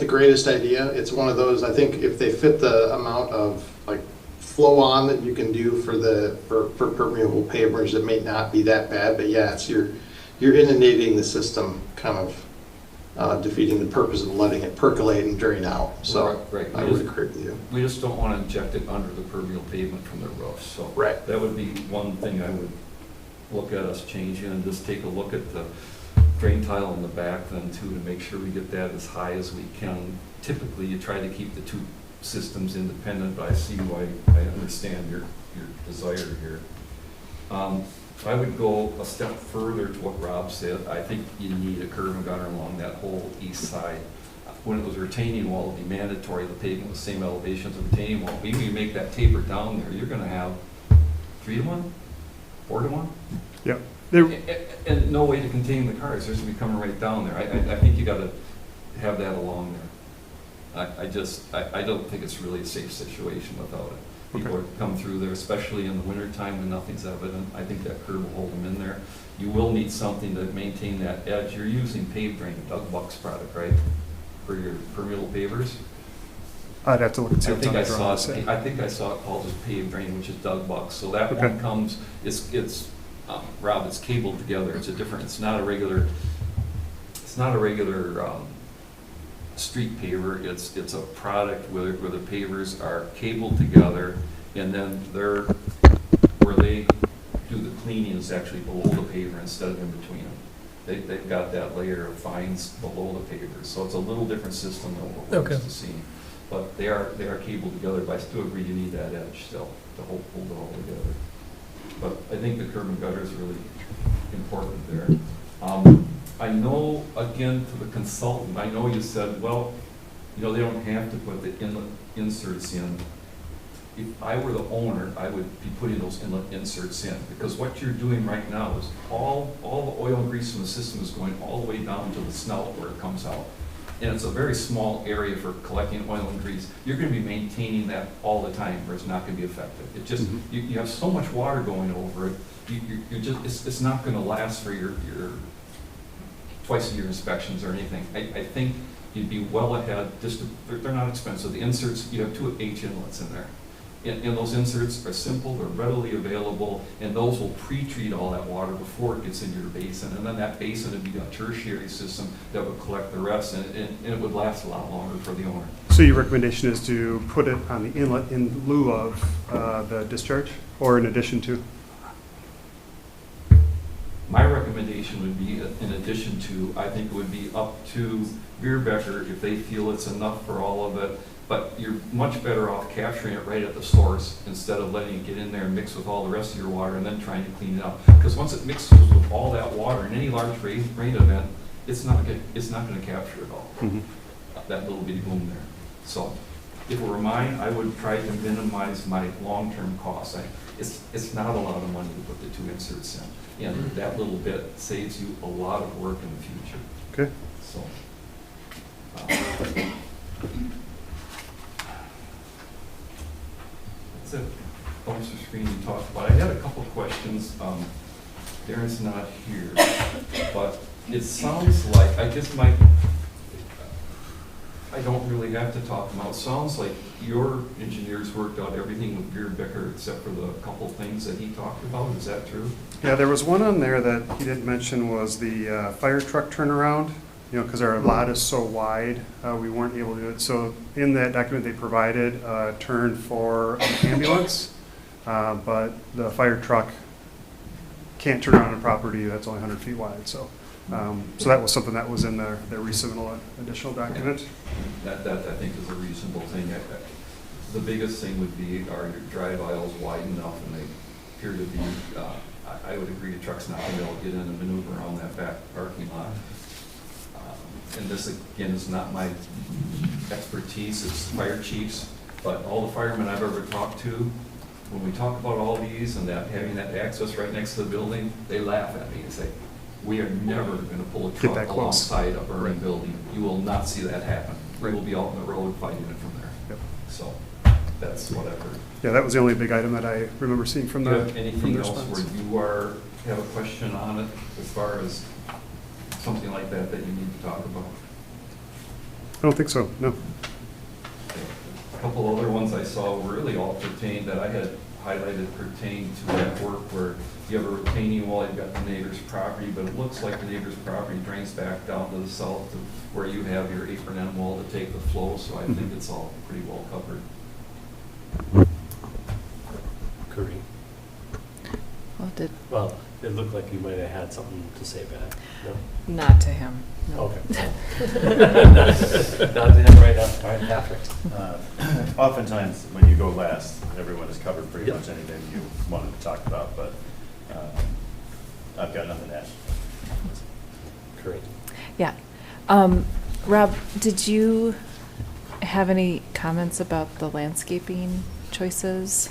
greatest idea. It's one of those, I think if they fit the amount of like flow on that you can do for permeable pavers, it may not be that bad, but yeah, it's you're inundating the system, kind of defeating the purpose of letting it percolate and drain out. So Right. I would agree with you. We just don't want to inject it under the permeable pavement from the roof, so. Right. That would be one thing I would look at us changing, and just take a look at the drain tile in the back then too, to make sure we get that as high as we can. Typically, you try to keep the two systems independent, but I see why, I understand your desire here. I would go a step further to what Rob said. I think you need a curb and gutter along that whole east side. When it was retaining wall, it'd be mandatory, the pavement was the same elevation as the retaining wall. Even if you make that taper down there, you're gonna have 3-to-1, 4-to-1? Yeah. And no way to contain the cars, they're just gonna be coming right down there. I think you gotta have that along there. I don't think it's really a safe situation without it. People Okay. come through there, especially in the wintertime when nothing's evident. I think that curb will hold them in there. You will need something to maintain that edge. You're using pave drain, Doug Buck's product, right? For your permeable pavers? I'd have to look and see I what's on think the I drawing. saw it, I think I saw it called as pave drain, which is Doug Buck's. So that Okay. one comes, it's Rob, it's cabled together. It's a different, it's not a regular street paver. It's a product where the pavers are cabled together, and then where they do the cleaning is actually below the paver instead of in between them. They've got that layer of fines below the pavers, so it's a little different system than what we're used to seeing. But they are cabled together, but I still agree you need that edge still to hold it all together. But I think the curb and gutter is really important there. I know, again, to the consultant, I know you said, well, they don't have to put the inlet inserts in. If I were the owner, I would be putting those inlet inserts in, because what you're doing right now is all the oil and grease from the system is going all the way down to the snout where it comes out. And it's a very small area for collecting oil and grease. You're gonna be maintaining that all the time, or it's not gonna be effective. It just, you have so much water going over it, you're just, it's not gonna last for your twice-a-year inspections or anything. I think you'd be well ahead, they're not expensive. The inserts, you have 2 H inlets in there. And those inserts are simple, they're readily available, and those will pre-treat all that water before it gets into your basin. And then that basin would be a tertiary system that would collect the rest, and it would last a lot longer for the owner. So your recommendation is to put it on the inlet in lieu of the discharge, or in addition to? My recommendation would be, in addition to, I think it would be up to Beerbecker if they feel it's enough for all of it. but you're much better off capturing it right at the source instead of letting it get in there and mix with all the rest of your water and then trying to clean it up. Because once it mixes with all that water in any large rain event, it's not gonna capture it all, that little bitty boom there. So if it were mine, I would try to minimize my long-term costs. It's not a lot of money to put the 2 inserts in, and that little bit saves you a lot of work in the future. Okay. So. That's it. Dumpster screen you talked about. I had a couple of questions. Darren's not here, but it sounds like, I don't really have to talk about, it sounds like your engineers worked out everything with Beer Becker except for the couple things that he talked about. Is that true? Yeah, there was one on there that he didn't mention was the fire truck turnaround, because our lot is so wide, we weren't able to do it. So in that document, they provided a turn for an ambulance, but the fire truck can't turn around a property that's only 100 feet wide. So that was something that was in their resubmittal additional document. That I think is a reasonable thing. The biggest thing would be, are your drive aisles wide enough, and they appear to be, I would agree, a truck's not going to be able to get in and maneuver around that back parking lot. And this, again, is not my expertise, it's fire chiefs, but all the firemen I've ever talked to, when we talk about all these and that having that access right next to the building, they laugh at me and say, we are never going to pull a truck that close. alongside a burning building. You will not see that happen. We Right. will be out on the road fighting it from there. Yep. So that's what I've heard. Yeah, that was the only big item that I remember seeing from Do you the have anything else response. where you have a question on it as far as something like that you need to talk about? I don't think so, no. A couple other ones I saw really all pertained, that I had highlighted pertain to that work where you have a retaining wall, you've got the neighbor's property, but it looks like the neighbor's property drains back down to the south to where you have your apron end wall to take the flow, so I think it's all pretty well covered. Curry. Well, it looked like you might have had something to say back. No? Not to him, no. Okay. Not to him right now. All right, Patrick. Oftentimes, when you go last, everyone has covered pretty Yep. much anything you wanted to talk about, but I've got nothing to add. Curry. Yeah. Rob, did you have any comments about the landscaping choices?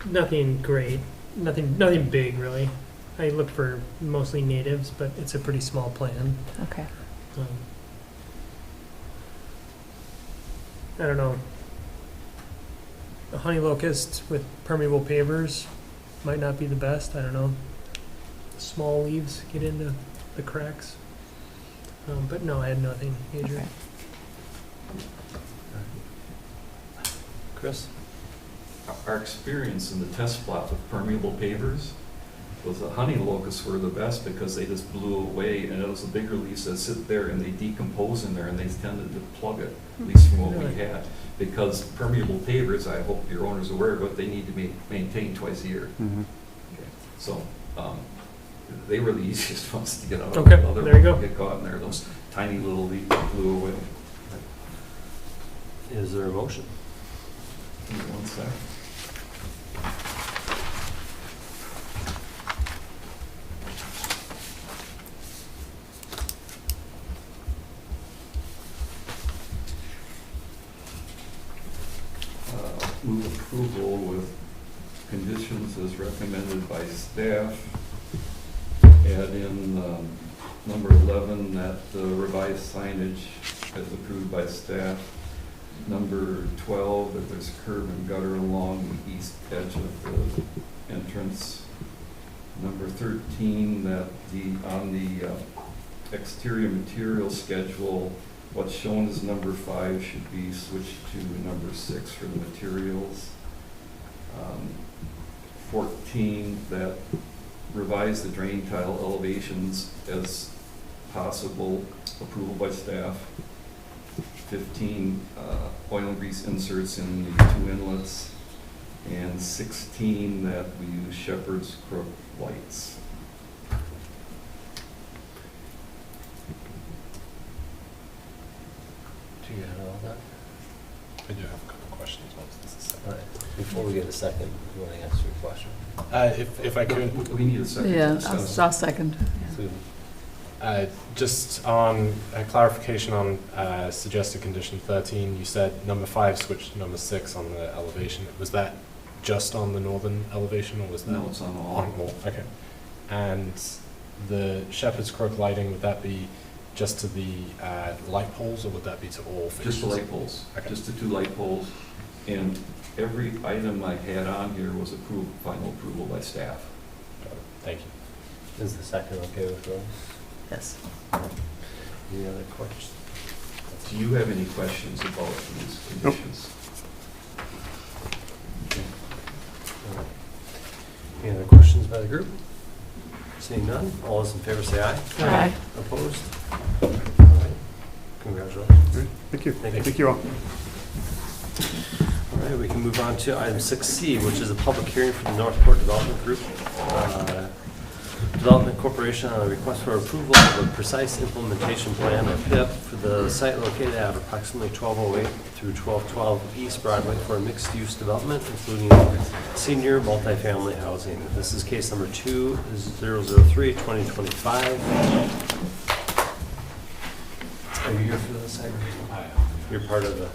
Nothing great, nothing big really. I looked for mostly natives, but it's a pretty small plan. Okay. I don't know. A honey locust with permeable pavers might not be the best. I don't know. Small leaves get into the cracks. But no, I had nothing major. Okay. Chris? Our experience in the test plot with permeable pavers was the honey locusts were the best because they just blew away, and it was the bigger leaves that sit there and they decompose in there and they tended to plug it, at least from what we Really? had. Because permeable pavers, I hope your owner's aware of it, they need to be maintained twice a year. Mhm. Okay. So, they were the easiest ones to get out of. Okay, The other there you ones go. Get caught in there, those tiny little leaves that blew away. Is there a motion? Give me 1 sec. Move approval with conditions as recommended by staff. Add in number 11, that the revised signage as approved by staff. Number 12, that there's curb and gutter along the east edge of the entrance. Number 13, that on the exterior material schedule, what's shown as number 5 should be switched to number 6 for the materials. 14, that revise the drain tile elevations as possible, approval by staff. 15, oil and grease inserts in the 2 inlets. And 16, that we use Shepherd's Crook lights. Do You got all that? I do have a couple questions once this is set. All right. Before we get a second, you want to answer your question? If I could, We need a second. to Yeah, discuss. I'll second. just on a clarification on suggested condition 13, you said number 5 switched to number 6 on the elevation. Was that just on the northern elevation, or was that? No, it's on all. On all, okay. And the Shepherd's Crook lighting, would that be just to the light poles, or would that be to all fixtures? Just the light poles, Okay. just the 2 light poles. And every item I had on here was approved, final approval by staff. Got it. Thank you. Is the second okay with Rose? Yes. Any other questions? Do you have any questions about these Nope. conditions? All right. Any other questions by the group? Seeing none, all those in favor say aye. Aye. Opposed? All right. Congratulations. Great. Thank you. Thank you. Thank you all. All right, we can move on to item 6C, which is a public hearing for the Northport Development Group. Development Corporation on a request for approval of a precise implementation plan, or PIP, for the site located at approximately 1208 through 1212 East Broadway for a mixed-use development, including senior multifamily housing. This is case number 2003-2025. Are you here for this, Agri? You're part of the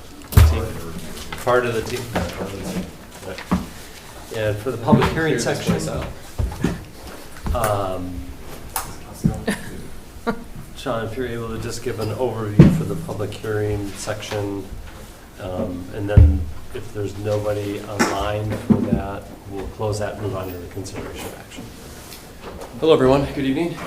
team? Part of the team? Right. And for the public hearing section, Sean, if you're able to just give an overview for the public hearing section, and then if there's nobody online for that, we'll close that and move on to the consideration of action. Hello, everyone. Good evening.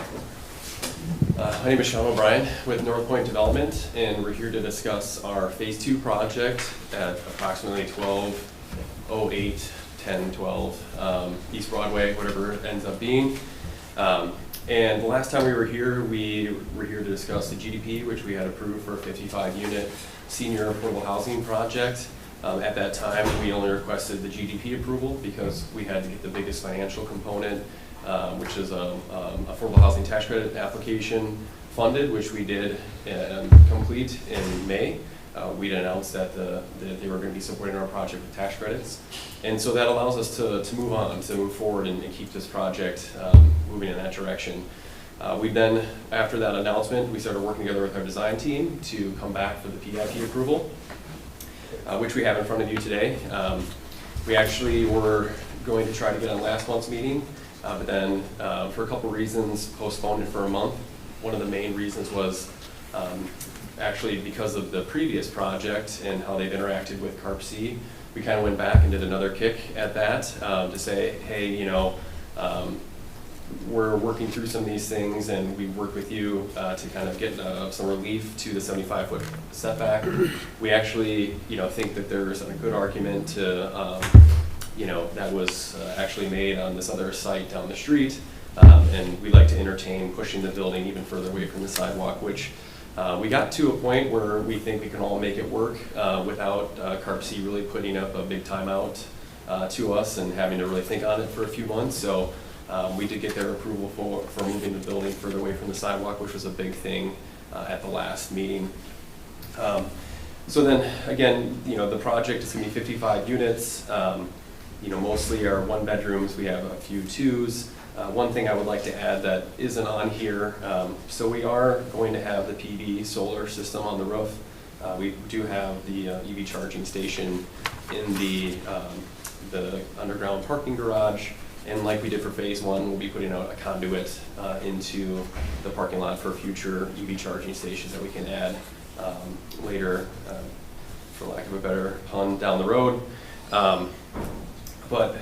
My name is Sean O'Brien with North Point Development, and we're here to discuss our Phase 2 project at approximately 1208, 1012 East Broadway, whatever it ends up being. And the last time we were here to discuss the GDP, which we had approved for a 55-unit senior affordable housing project. At that time, we only requested the GDP approval because we had to get the biggest financial component, which is a affordable housing tax credit application funded, which we did complete in May. We'd announced that they were going to be supporting our project with tax credits. And so that allows us to move forward and keep this project moving in that direction. We then, after that announcement, we started working together with our design team to come back for the PIP approval, which we have in front of you today. We actually were going to try to get on last month's meeting, but then for a couple reasons postponed it for a month. One of the main reasons was actually because of the previous project and how they've interacted with CARP-C. We kind of went back and did another kick at that to say, hey, you know, we're working through some of these things, and we worked with you to kind of get some relief to the 75-foot setback. We actually, you know, think that there's a good argument to, you know, that was actually made on this other site down the street, and we'd like to entertain pushing the building even further away from the sidewalk, which we got to a point where we think we can all make it work without CARP-C really putting up a big timeout to us and having to really think on it for a few months. So we did get their approval for moving the building further away from the sidewalk, which was a big thing at the last meeting. So then, again, you know, the project is going to be 55 units. You know, mostly are 1-bedrooms. We have a few 2s. One thing I would like to add that isn't on here, so we are going to have the PV solar system on the roof. We do have the EV charging station in the underground parking garage, and like we did for Phase 1, we'll be putting out a conduit into the parking lot for future EV charging stations that we can add later, for lack of a better pun, down the road. But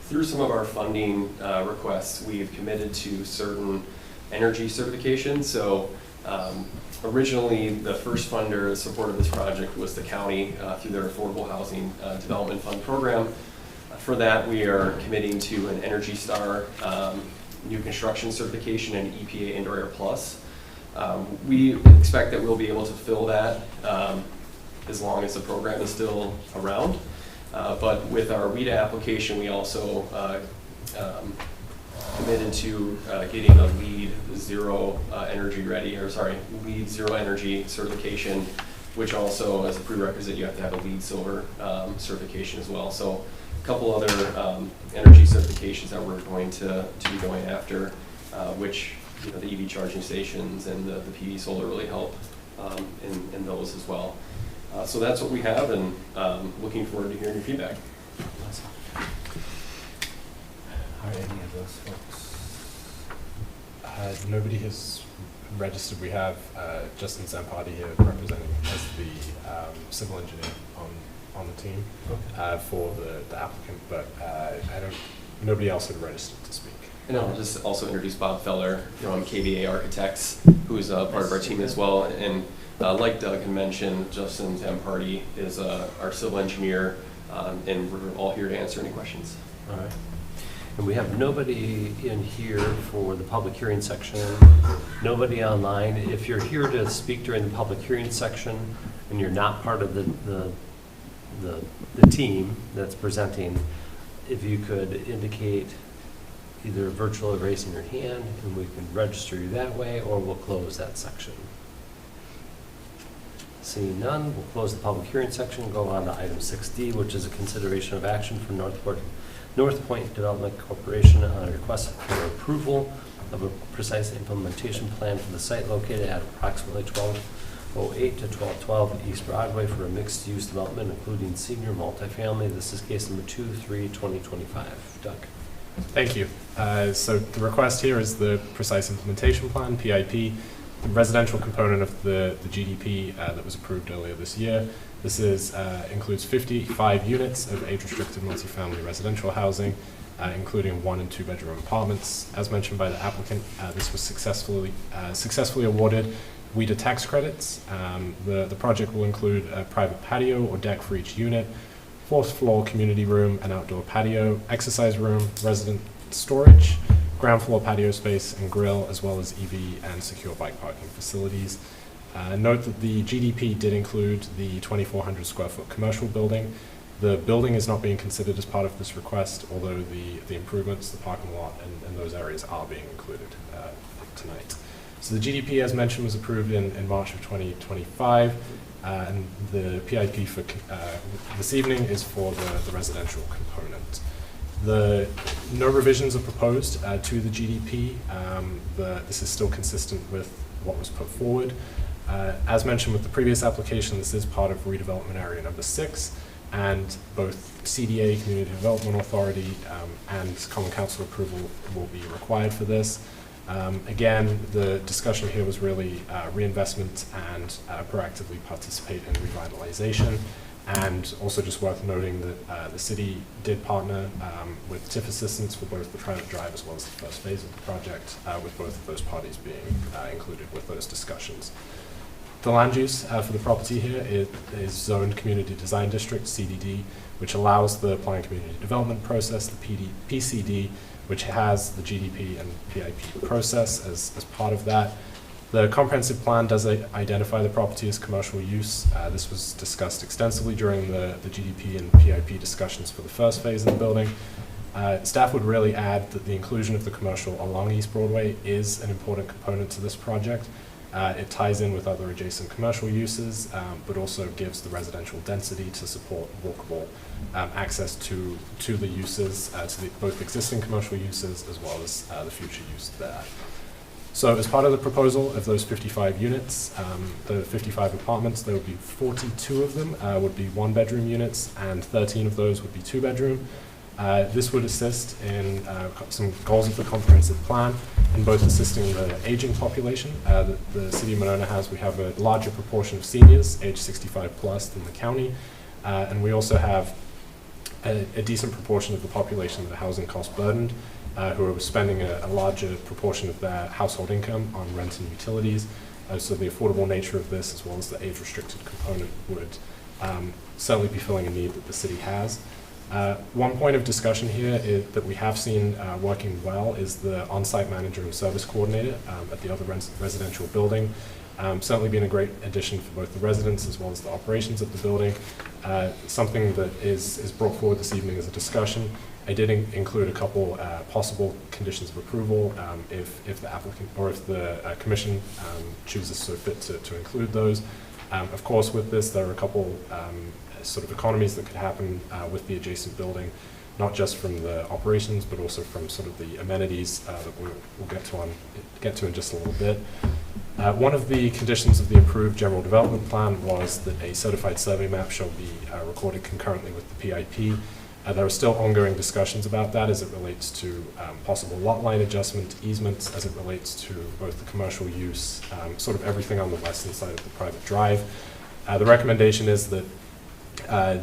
through some of our funding requests, we've committed to certain energy certifications. So originally, the first funder in support of this project was the county through their Affordable Housing Development Fund program. For that, we are committing to an Energy Star new construction certification and EPA Indoor Air Plus. We expect that we'll be able to fill that as long as the program is still around. But with our WIDA application, we also committed to getting a LEED Zero Energy certification which also, as a prerequisite, you have to have a LEED Silver certification as well. So a couple other energy certifications that we're going to be going after, which, you know, the EV charging stations and the PV solar really help in those as well. So that's what we have, and looking forward to hearing your feedback. Are any of those folks? Nobody has registered. We have Justin Zampati here representing as the civil engineer on the team for the applicant, but nobody else had registered to speak. And I'll just also introduce Bob Feller from KVA Architects, who's part of our team as well. And like Doug had mentioned, Justin Zampati is our civil engineer, and we're all here to answer any questions. All right. And we have nobody in here for the public hearing section, nobody online. If you're here to speak during the public hearing section and you're not part of the team that's presenting, if you could indicate either virtual or raising your hand, and we can register you that way, or we'll close that section. Seeing none, we'll close the public hearing section and go on to item 6D, which is a consideration of action from North Point Development Corporation on a request for approval of a precise implementation plan for the site located at approximately 1208 to 1212 East Broadway for a mixed-use development, including senior multifamily. This is case number 23-2025. Doug. Thank you. So the request here is the precise implementation plan, PIP, the residential component of the GDP that was approved earlier this year. This includes 55 units of age-restricted multifamily residential housing, including 1- and 2-bedroom apartments. As mentioned by the applicant, this was successfully awarded WIDA tax credits. The project will include a private patio or deck for each unit, 4th floor community room and outdoor patio, exercise room, resident storage, ground floor patio space and grill, as well as EV and secure bike parking facilities. Note that the GDP did include the 2,400 square foot commercial building. The building is not being considered as part of this request, although the improvements, the parking lot and those areas are being included tonight. So the GDP, as mentioned, was approved in March of 2025, and the PIP for this evening is for the residential component. No revisions are proposed to the GDP. This is still consistent with what was put forward. As mentioned with the previous application, this is part of redevelopment area number 6, and both CDA, Community Development Authority, and Common Council approval will be required for this. Again, the discussion here was really reinvestment and proactively participate in revitalization. And also just worth noting that the city did partner with TIF assistance for both the private drive as well as the first phase of the project, with both of those parties being included with those discussions. The land use for the property here is zoned Community Design District, CDD, which allows the Planned Community Development process, the PCD, which has the GDP and PIP process as part of that. The comprehensive plan does identify the property as commercial use. This was discussed extensively during the GDP and PIP discussions for the first phase of the building. Staff would really add that the inclusion of the commercial along East Broadway is an important component to this project. It ties in with other adjacent commercial uses, but also gives the residential density to support walkable access to the uses, to both existing commercial uses as well as the future use there. So as part of the proposal of those 55 units, the 55 apartments, there would be 42 of them would be 1-bedroom units, and 13 of those would be 2-bedroom. This would assist in some goals of the comprehensive plan, in both assisting the aging population. The city of Monona we have a larger proportion of seniors, age 65 plus, than the county, and we also have a decent proportion of the population that are housing cost burdened, who are spending a larger proportion of their household income on rent and utilities. So the affordable nature of this, as well as the age-restricted component, would certainly be filling a need that the city has. One point of discussion here that we have seen working well is the on-site manager and service coordinator at the other residential building. Certainly been a great addition for both the residents as well as the operations of the building. Something that is brought forward this evening as a discussion. I did include a couple possible conditions of approval if the applicant or if the commission chooses so fit to include those. Of course, with this, there are a couple sort of economies that could happen with the adjacent building, not just from the operations, but also from sort of the amenities that we'll get to in just a little bit. One of the conditions of the approved general development plan was that a certified survey map shall be recorded concurrently with the PIP. There are still ongoing discussions about that as it relates to possible lot line adjustment, easements, as it relates to both the commercial use, sort of everything on the western side of the private drive. The recommendation is that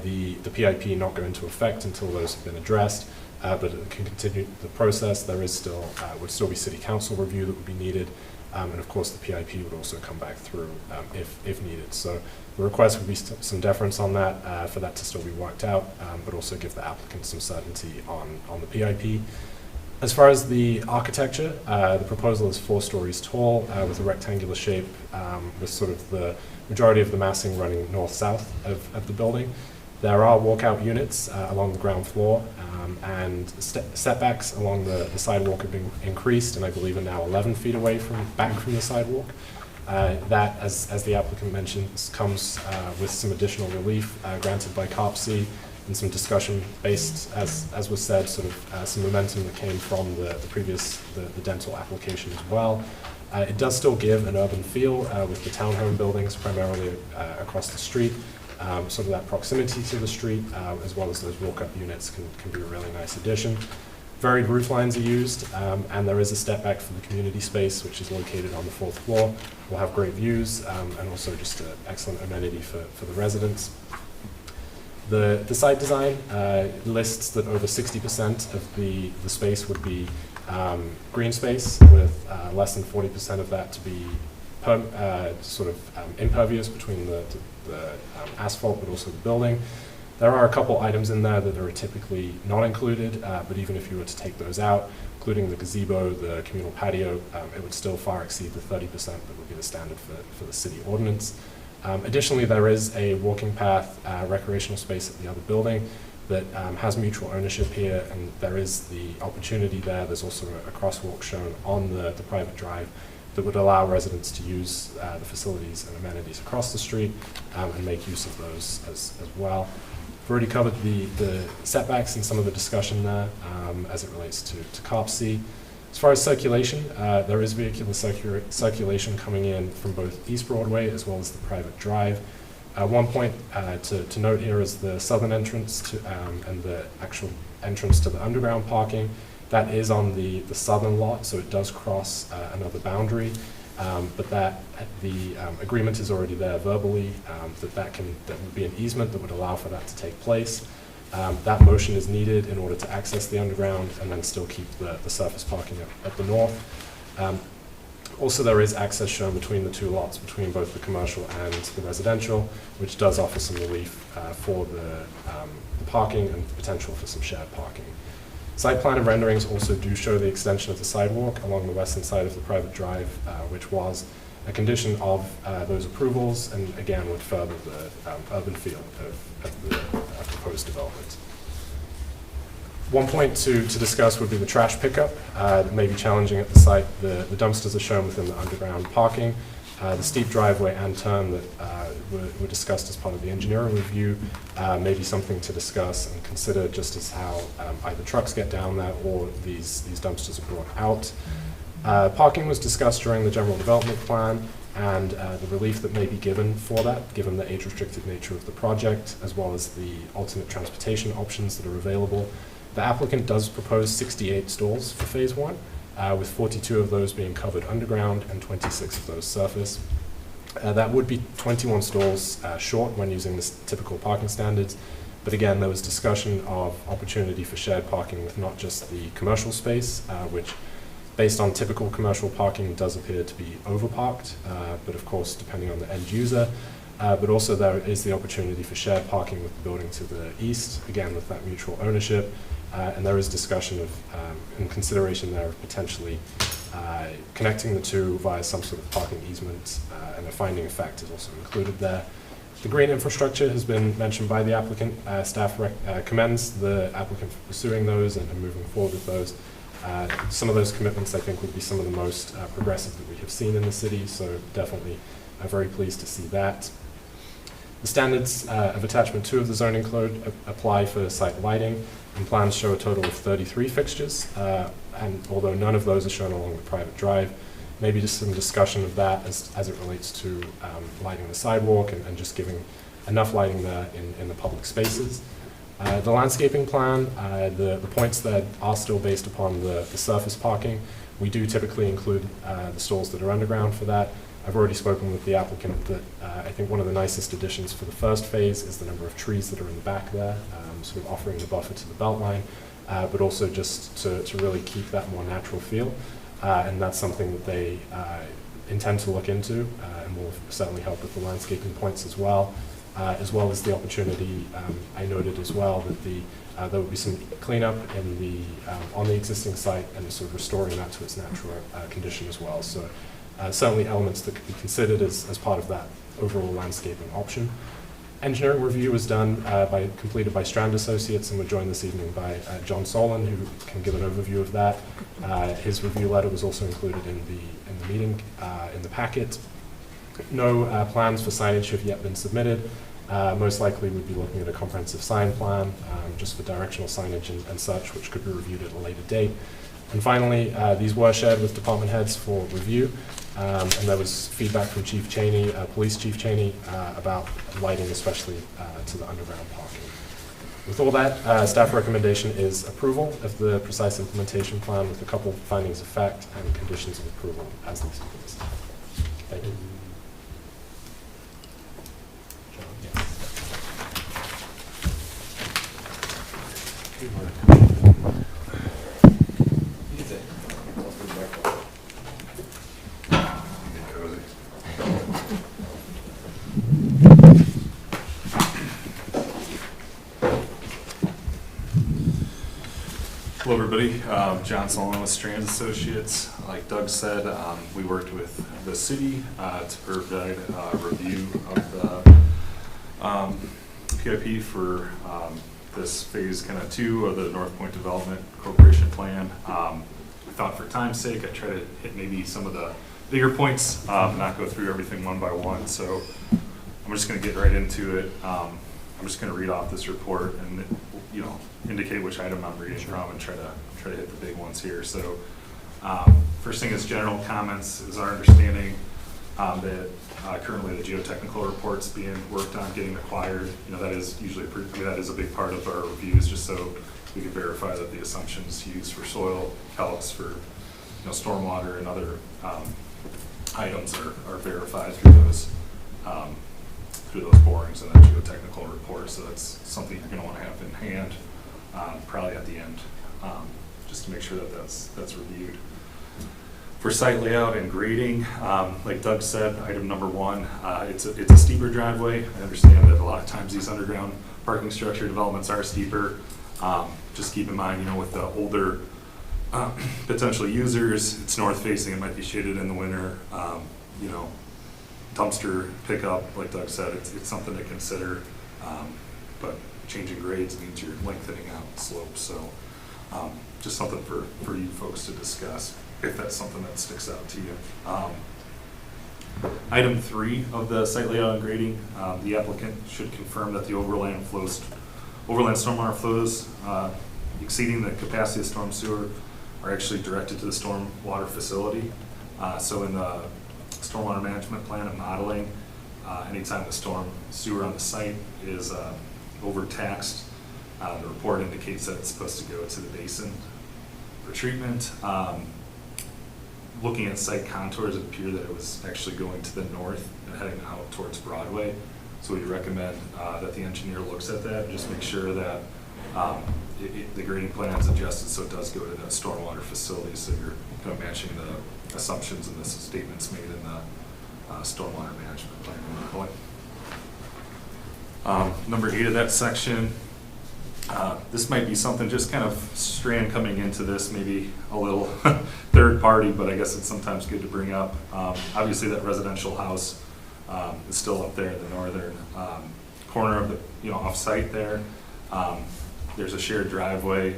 the PIP not go into effect until those have been addressed, but it can continue the process. There is still, would still be city council review that would be needed, and of course the PIP would also come back through if needed. So the request would be some deference on that, for that to still be worked out, but also give the applicant some certainty on the PIP. As far as the architecture, the proposal is 4 stories tall with a rectangular shape, with sort of the majority of the massing running north-south of the building. There are walkout units along the ground floor, and setbacks along the sidewalk have been increased, and I believe are now 11 feet away back from the sidewalk. That, as the applicant mentions, comes with some additional relief granted by COPC and some discussion based, as was said, sort of some momentum that came from the dental application as well. It does still give an urban feel with the townhome buildings primarily across the street. Sort of that proximity to the street, as well as those walk-up units can be a really nice addition. Varied roof lines are used, and there is a step back for the community space, which is located on the 4th floor. We'll have great views, and also just an excellent amenity for the residents. The site design lists that over 60% of the space would be green space, with less than 40% of that to be sort of impervious between the asphalt, but also the building. There are a couple items in there that are typically not included, but even if you were to take those out, including the gazebo, the communal patio, it would still far exceed the 30% that would be the standard for the city ordinance. Additionally, there is a walking path, recreational space at the other building that has mutual ownership here, and there is the opportunity there. There's also a crosswalk shown on the private drive that would allow residents to use the facilities and amenities across the street and make use of those as well. We've already covered the setbacks and some of the discussion there as it relates to COPC. As far as circulation, there is vehicular circulation coming in from both East Broadway as well as the private drive. One point to note here is the southern entrance and the actual entrance to the underground parking. That is on the southern lot, so it does cross another boundary, but the agreement is already there verbally, that would be an easement that would allow for that to take place. That motion is needed in order to access the underground and then still keep the surface parking at the north. Also, there is access shown between the 2 lots, between both the commercial and the residential, which does offer some relief for the parking and the potential for some shared parking. Site plan and renderings also do show the extension of the sidewalk along the western side of the private drive, which was a condition of those approvals, and again would further the urban feel of the proposed development. One point to discuss would be the trash pickup that may be challenging at the site. The dumpsters are shown within the underground parking. The steep driveway and turn that were discussed as part of the engineering review may be something to discuss and consider, just as how either trucks get down there or these dumpsters are brought out. Parking was discussed during the general development plan, and the relief that may be given for that, given the age-restricted nature of the project, as well as the alternate transportation options that are available. The applicant does propose 68 stalls for phase 1, with 42 of those being covered underground and 26 of those surface. That would be 21 stalls short when using the typical parking standards, but again, there was discussion of opportunity for shared parking with not just the commercial space, which, based on typical commercial parking, does appear to be overparked, but of course, depending on the end user. But also there is the opportunity for shared parking with the building to the east, again with that mutual ownership. And there is discussion of, and consideration there of potentially connecting the 2 via some sort of parking easement, and a finding of fact is also included there. The green infrastructure has been mentioned by the applicant. Staff commends the applicant for pursuing those and moving forward with those. Some of those commitments, I think, would be some of the most progressive that we have seen in the city, so definitely very pleased to see that. The standards of attachment 2 of the zoning code apply for site lighting, and plans show a total of 33 fixtures, and although none of those are shown along the private drive, maybe just some discussion of that as it relates to lighting the sidewalk and just giving enough lighting there in the public spaces. The landscaping plan, the points that are still based upon the surface parking, we do typically include the stalls that are underground for that. I've already spoken with the applicant that I think one of the nicest additions for the first phase is the number of trees that are in the back there, sort of offering the buffer to the belt line, but also just to really keep that more natural feel. And that's something that they intend to look into and will certainly help with the landscaping points as well as the opportunity. I noted as well that there would be some cleanup in on the existing site and sort of restoring that to its natural condition as well. So certainly elements that could be considered as part of that overall landscaping option. Engineering review was completed by Strand Associates, and we're joined this evening by John Solon, who can give an overview of that. His review letter was also included in the meeting, in the packet. No plans for signage have yet been submitted. Most likely we'd be looking at a comprehensive sign plan, just for directional signage and such, which could be reviewed at a later date. And finally, these were shared with department heads for review, and there was feedback from Chief Cheney, Police Chief Cheney, about lighting, especially to the underground parking. With all that, staff recommendation is approval of the precise implementation plan with a couple of findings of fact and conditions of approval as listed. Thank you. Hello, everybody. John Solomon with Strand Associates. Like Doug said, we worked with the city to provide a review of the PIP for this phase kind of 2 of the North Point Development Corporation plan. I thought for time's sake, I'd try to hit maybe some of the bigger points, not go through everything one by one. So I'm just going to get right into it. I'm just going to read off this report and indicate which item I'm reading from and try to hit the big ones here. So first thing is general comments. Is our understanding that currently the geotechnical report's being worked on getting acquired. That is usually that is a big part of our reviews, just so we can verify that the assumptions used for soil calcs for stormwater and other items are verified through those borings and that geotechnical report. So that's something you're going to want to have in hand, probably at the end, just to make sure that that's reviewed. For site layout and grading, like Doug said, item number 1, it's a steeper driveway. I understand that a lot of times these underground parking structure developments are steeper. Just keep in mind, with the older potential users, it's north facing, it might be shaded in the winter. Dumpster pickup, like Doug said, it's something to consider, but changing grades means you're lengthening out slopes. So just something for you folks to discuss if that's something that sticks out to you. Item 3 of the site layout and grading, the applicant should confirm that the overland stormwater flows exceeding the capacity of storm sewer are actually directed to the stormwater facility. So in the stormwater management plan and modeling, anytime the storm sewer on the site is overtaxed, the report indicates that it's supposed to go to the basin for treatment. Looking at site contours, it appeared that it was actually going to the north and heading out towards Broadway. So we recommend that the engineer looks at that and just make sure that the grading plan is adjusted so it does go to the stormwater facility, so you're kind of matching the assumptions and the statements made in the stormwater management plan. Number 8 of that section, this might be something just kind of Strand coming into this, maybe a little third party, but I guess it's sometimes good to bring up. Obviously that residential house is still up there in the northern corner of the, off-site there. There's a shared driveway.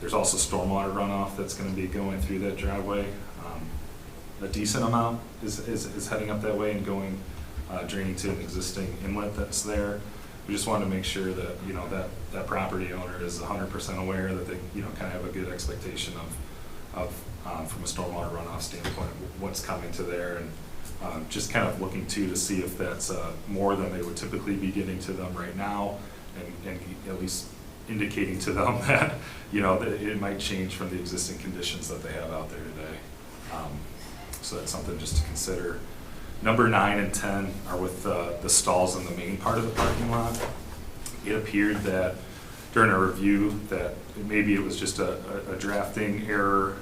There's also stormwater runoff that's going to be going through that driveway. A decent amount is heading up that way and going draining to an existing inlet that's there. We just wanted to make sure that, you know, that property owner is 100% aware that they, you know, kind of have a good expectation of from a stormwater runoff standpoint, what's coming to there, and just kind of looking to see if that's more than they would typically be getting to them right now, and at least indicating to them that, you know, that it might change from the existing conditions that they have out there today. So that's something just to consider. Number 9 and 10 are with the stalls in the main part of the parking lot. It appeared that during a review that maybe it was just a drafting error,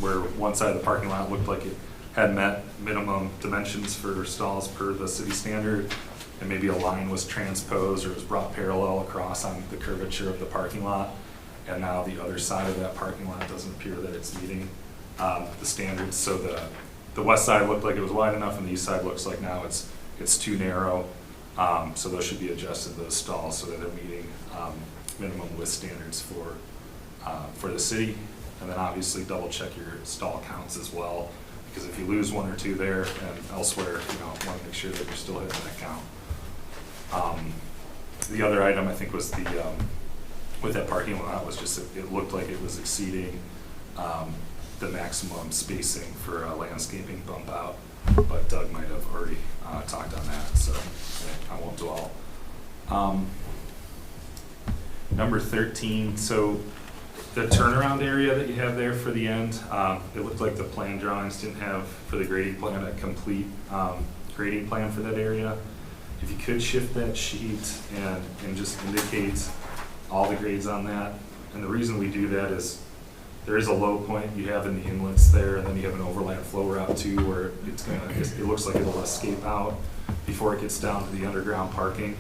where one side of the parking lot looked like it had met minimum dimensions for stalls per the city standard, and maybe a line was transposed or was brought parallel across on the curvature of the parking lot, and now the other side of that parking lot doesn't appear that it's meeting the standards. So the west side looked like it was wide enough, and the east side looks like now it's too narrow. So those should be adjusted, those stalls, so that they're meeting minimum width standards for the city. And then obviously double check your stall counts as well, because if you lose 1 or 2 there and elsewhere, you know, want to make sure that you're still hitting that count. The other item I think was with that parking lot was just it looked like it was exceeding the maximum spacing for a landscaping bump out, but Doug might have already talked on that, so I won't dwell. Number 13, so the turnaround area that you have there for the end, it looked like the plan drawings didn't have, for the grading plan, a complete grading plan for that area. If you could shift that sheet and just indicate all the grades on that. And the reason we do that is there is a low point you have in the inlets there, and then you have an overland flow route too, where it looks like it'll escape out before it gets down to the underground parking.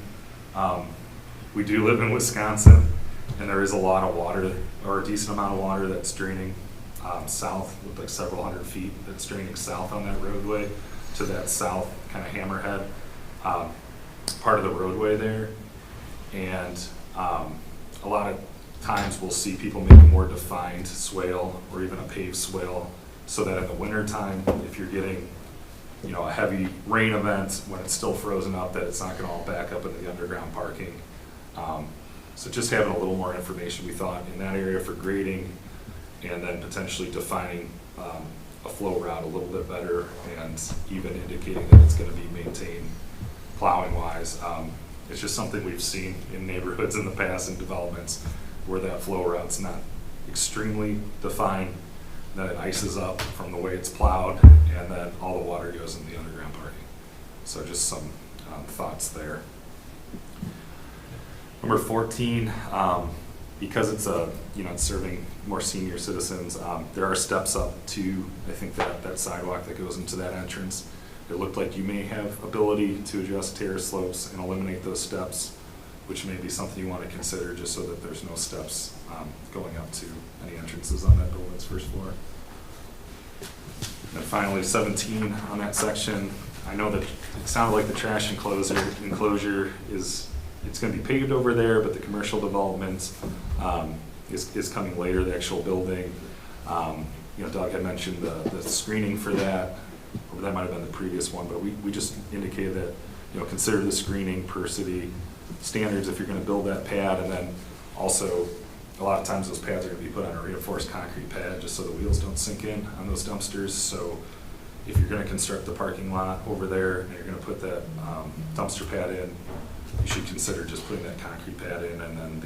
We do live in Wisconsin, and there is a lot of water, or a decent amount of water that's draining south, with like several hundred feet that's draining south on that roadway to that south kind of hammerhead part of the roadway there. And a lot of times we'll see people make a more defined swale or even a paved swale, so that in the winter time, if you're getting, you know, a heavy rain event when it's still frozen up, that it's not going to all back up into the underground parking. So just having a little more information, we thought, in that area for grading, and then potentially defining a flow route a little bit better, and even indicating that it's going to be maintained plowing wise. It's just something we've seen in neighborhoods in the past and developments where that flow route's not extremely defined, then it ices up from the way it's plowed, and then all the water goes in the underground parking. So just some thoughts there. Number 14, because it's it's serving more senior citizens, there are steps up to, I think, that sidewalk that goes into that entrance. It looked like you may have ability to adjust terrace slopes and eliminate those steps, which may be something you want to consider, just so that there's no steps going up to any entrances on that building's first floor. And finally, 17 on that section. I know that it sounded like the trash enclosure it's going to be paved over there, but the commercial development is coming later, the actual building. Doug had mentioned the screening for that, or that might have been the previous one, but we just indicated that, consider the screening per city standards if you're going to build that pad, and then also a lot of times those pads are going to be put on a reinforced concrete pad just so the wheels don't sink in on those dumpsters. So if you're going to construct the parking lot over there and you're going to put that dumpster pad in, you should consider just putting that concrete pad in, and then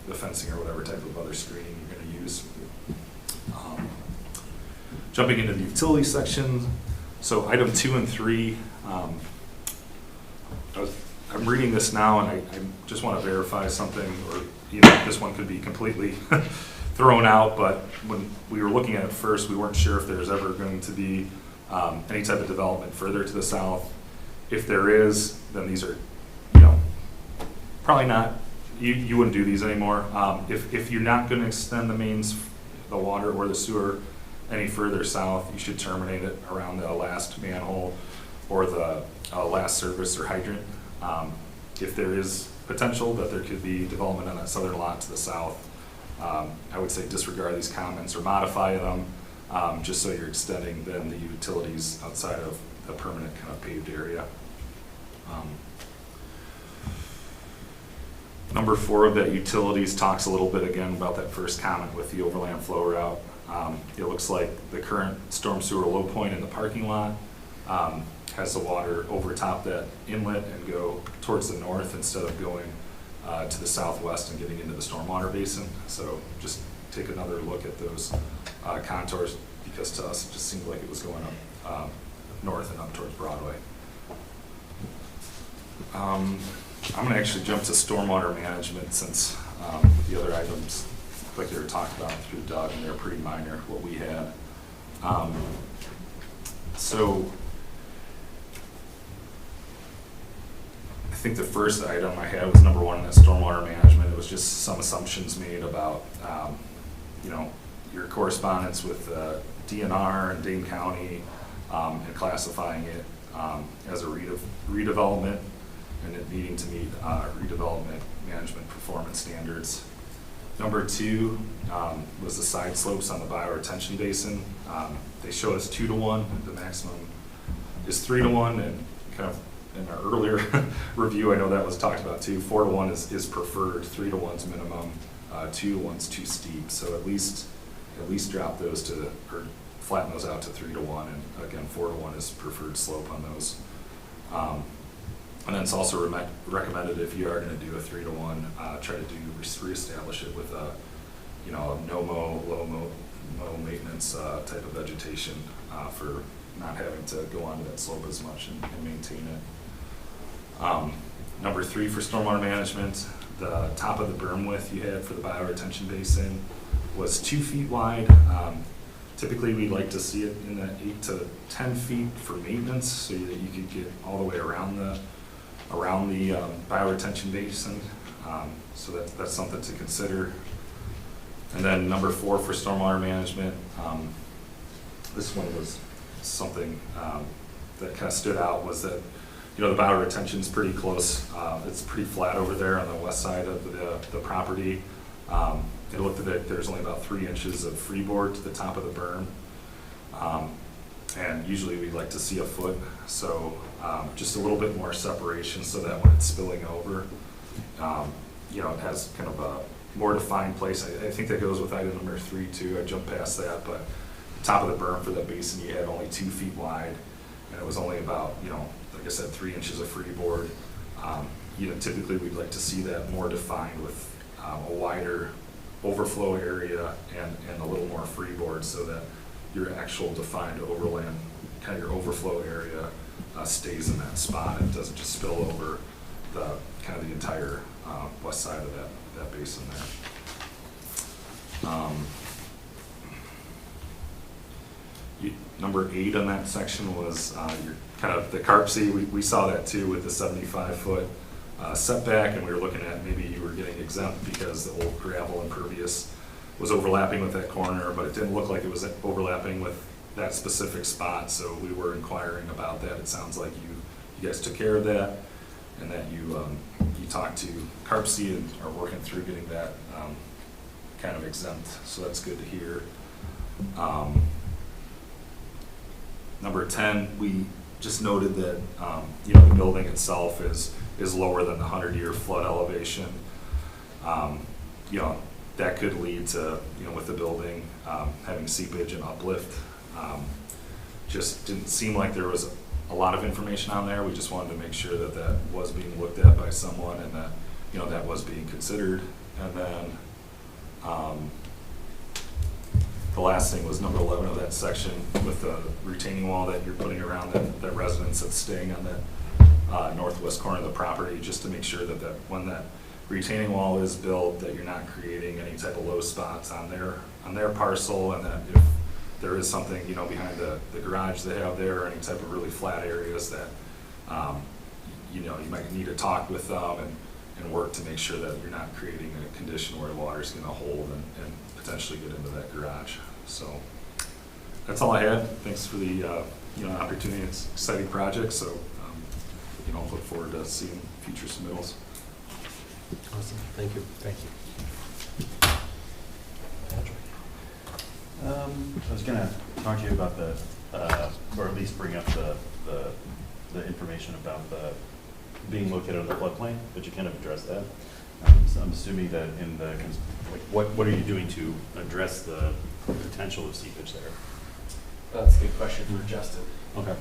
the fencing or whatever type of other screening you're going to use. Jumping into the utility section, so item 2 and 3, I'm reading this now, and I just want to verify something, or this one could be completely thrown out, but when we were looking at it first, we weren't sure if there's ever going to be any type of development further to the south. If there is, then these are, probably not, you wouldn't do these anymore. If you're not going to extend the mains, the water or the sewer any further south, you should terminate it around the last manhole or the last service or hydrant. If there is potential that there could be development on that southern lot to the south, I would say disregard these comments or modify them, just so you're extending then the utilities outside of a permanent kind of paved area. Number 4 of that utilities talks a little bit again about that first comment with the overland flow route. It looks like the current storm sewer low point in the parking lot has the water overtop that inlet and go towards the north instead of going to the southwest and getting into the stormwater basin. So just take another look at those contours, because to us it just seemed like it was going up north and up towards Broadway. I'm going to actually jump to stormwater management, since the other items, like they were talked about through Doug, and they're pretty minor, what we had. So I think the first item I had was number 1 in that stormwater management. It was just some assumptions made about, you know, your correspondence with DNR and Dane County, and classifying it as a redevelopment, and it needing to meet redevelopment management performance standards. Number 2 was the side slopes on the bioretention basin. They show us 2 to 1. The maximum is 3 to 1, and kind of in our earlier review, I know that was talked about too. 4 to 1 is preferred. 3 to 1's minimum. 2 to 1's too steep. So at least drop those to, or flatten those out to 3 to 1. And again, 4 to 1 is preferred slope on those. And then it's also recommended, if you are going to do a 3 to 1, try to reestablish it with a, you know, a no-mow, low-mow maintenance type of vegetation for not having to go onto that slope as much and maintain it. Number 3 for stormwater management, the top of the berm width you had for the bioretention basin was 2 feet wide. Typically, we'd like to see it in the 8 to 10 feet for maintenance, so that you could get all the way around the bioretention basin. So that's something to consider. And then number 4 for stormwater management, this one was something that kind of stood out, was that, you know, the bioretention is pretty close. It's pretty flat over there on the west side of the property. It looked at it, there's only about 3 inches of freeboard to the top of the berm. And usually we like to see a foot, so just a little bit more separation, so that when it's spilling over, you know, it has kind of a more defined place. I think that goes with item number 3 too. I jumped past that, but the top of the berm for that basin, you had only 2 feet wide, and it was only about, you know, like I said, 3 inches of freeboard. You know, typically we'd like to see that more defined with a wider overflow area and a little more freeboard, so that your actual defined overland, kind of your overflow area, stays in that spot and doesn't just spill over the kind of the entire west side of that basin there. Number 8 on that section was your kind of the carp sea. We saw that too with the 75-foot setback, and we were looking at maybe you were getting exempt because the old gravel impervious was overlapping with that corner, but it didn't look like it was overlapping with that specific spot, so we were inquiring about that. It sounds like you guys took care of that, and that you talked to carp sea and are working through getting that kind of exempt, so that's good to hear. Number 10, we just noted that you know, the building itself is lower than the 100-year flood elevation. You know, that could lead to, you know, with the building having seepage and uplift. Just didn't seem like there was a lot of information on there. We just wanted to make sure that that was being looked at by someone, and that, you know, that was being considered. And then the last thing was number 11 of that section, with the retaining wall that you're putting around that residence that's staying on that northwest corner of the property, just to make sure that when that retaining wall is built, that you're not creating any type of low spots on their parcel, and that if there is something, you know, behind the garage they have there, or any type of really flat areas, that you know, you might need to talk with them and work to make sure that you're not creating a condition where water's going to hold and potentially get into that garage. So that's all I had. Thanks for the you know, opportunity. It's an exciting project, so you know, look forward to seeing future submittals. Awesome, thank you. Thank you. I was going to talk to you about or at least bring up the information about the being located on the floodplain, but you kind of addressed that. So I'm assuming that in the, like, what are you doing to address the potential of seepage there? That's a good question for Justin. Okay.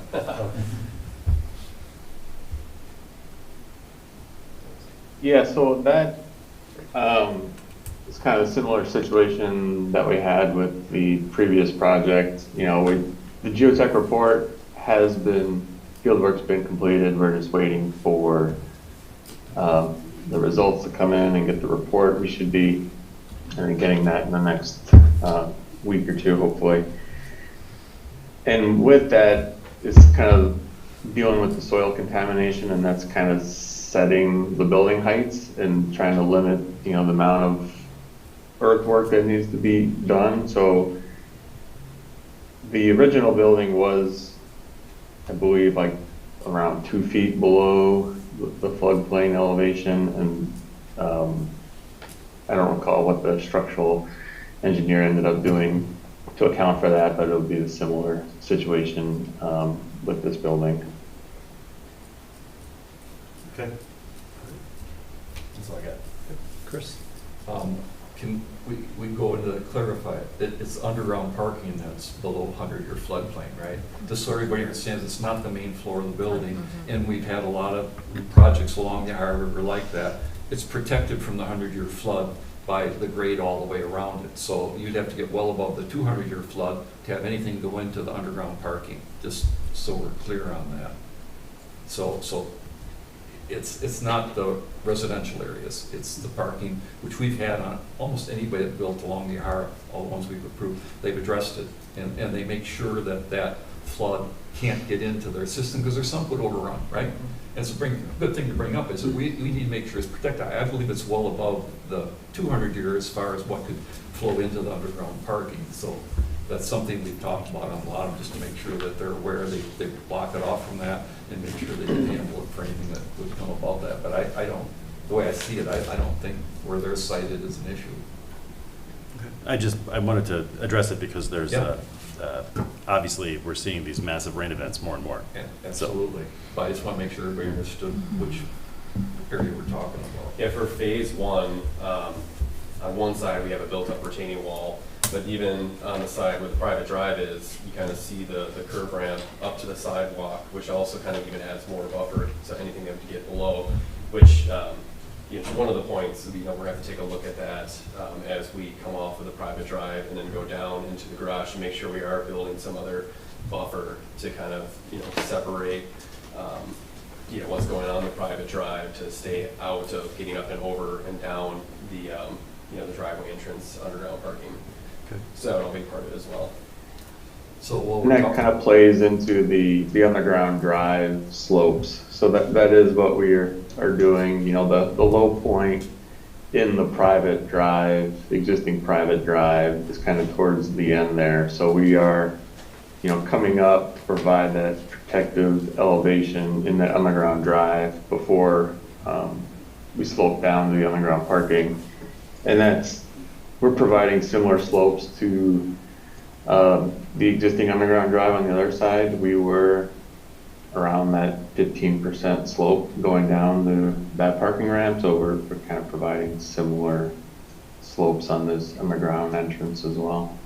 Yeah, so that is kind of a similar situation that we had with the previous project. You know, the geotech report has been, fieldwork's been completed. We're just waiting for the results to come in and get the report. We should be getting that in the next week or two, hopefully. And with that, it's kind of dealing with the soil contamination, and that's kind of setting the building heights and trying to limit, you know, the amount of earthwork that needs to be done. So the original building was, I believe, like around 2 feet below the floodplain elevation, and I don't recall what the structural engineer ended up doing to account for that, but it'll be a similar situation with this building. Okay. That's all I got. Chris? Can we go into clarify, it's underground parking that's below 100-year floodplain, right? Just so everybody understands, it's not the main floor of the building, and we've had a lot of projects along the Ohio River like that. It's protected from the 100-year flood by the grade all the way around it. So you'd have to get well above the 200-year flood to have anything go into the underground parking, just so we're clear on that. So it's not the residential areas, it's the parking, which we've had on almost anybody that built along the Ohio, all the ones we've approved, they've addressed it. And they make sure that that flood can't get into their system, because there's some would overrun, right? And it's a good thing to bring up is that we need to make sure it's protected. I believe it's well above the 200-year as far as what could flow into the underground parking. So that's something we've talked about on a lot of, just to make sure that they're aware, they block it off from that and make sure they can handle it for anything that would come about that. But I don't, the way I see it, I don't think where they're cited is an issue. I wanted to address it because there's, Yep. obviously, we're seeing these massive rain events more and more. Yeah, absolutely. But I just want to make sure everybody understood which area we're talking about. Yeah, for phase one, on one side, we have a built-up retaining wall, but even on the side where the private drive is, you kind of see the curb ramp up to the sidewalk, which also kind of even adds more buffer, so anything that would get below, which, you know, one of the points, you know, we're going to have to take a look at that as we come off of the private drive and then go down into the garage and make sure we are building some other buffer to kind of, you know, separate, you know, what's going on in the private drive to stay out of getting up and over and down the, you know, the driveway entrance, underground parking. Okay. So that'll be part of it as well. So what And we're that talking kind of plays into the underground drive slopes. So that is what we are doing. You know, the low point in the private drive, the existing private drive, is kind of towards the end there. So we are, you know, coming up to provide that protective elevation in that underground drive before we slope down to the underground parking. And we're providing similar slopes to the existing underground drive on the other side. We were around that 15% slope going down to that parking ramp, so we're kind of providing similar slopes on this underground entrance as well.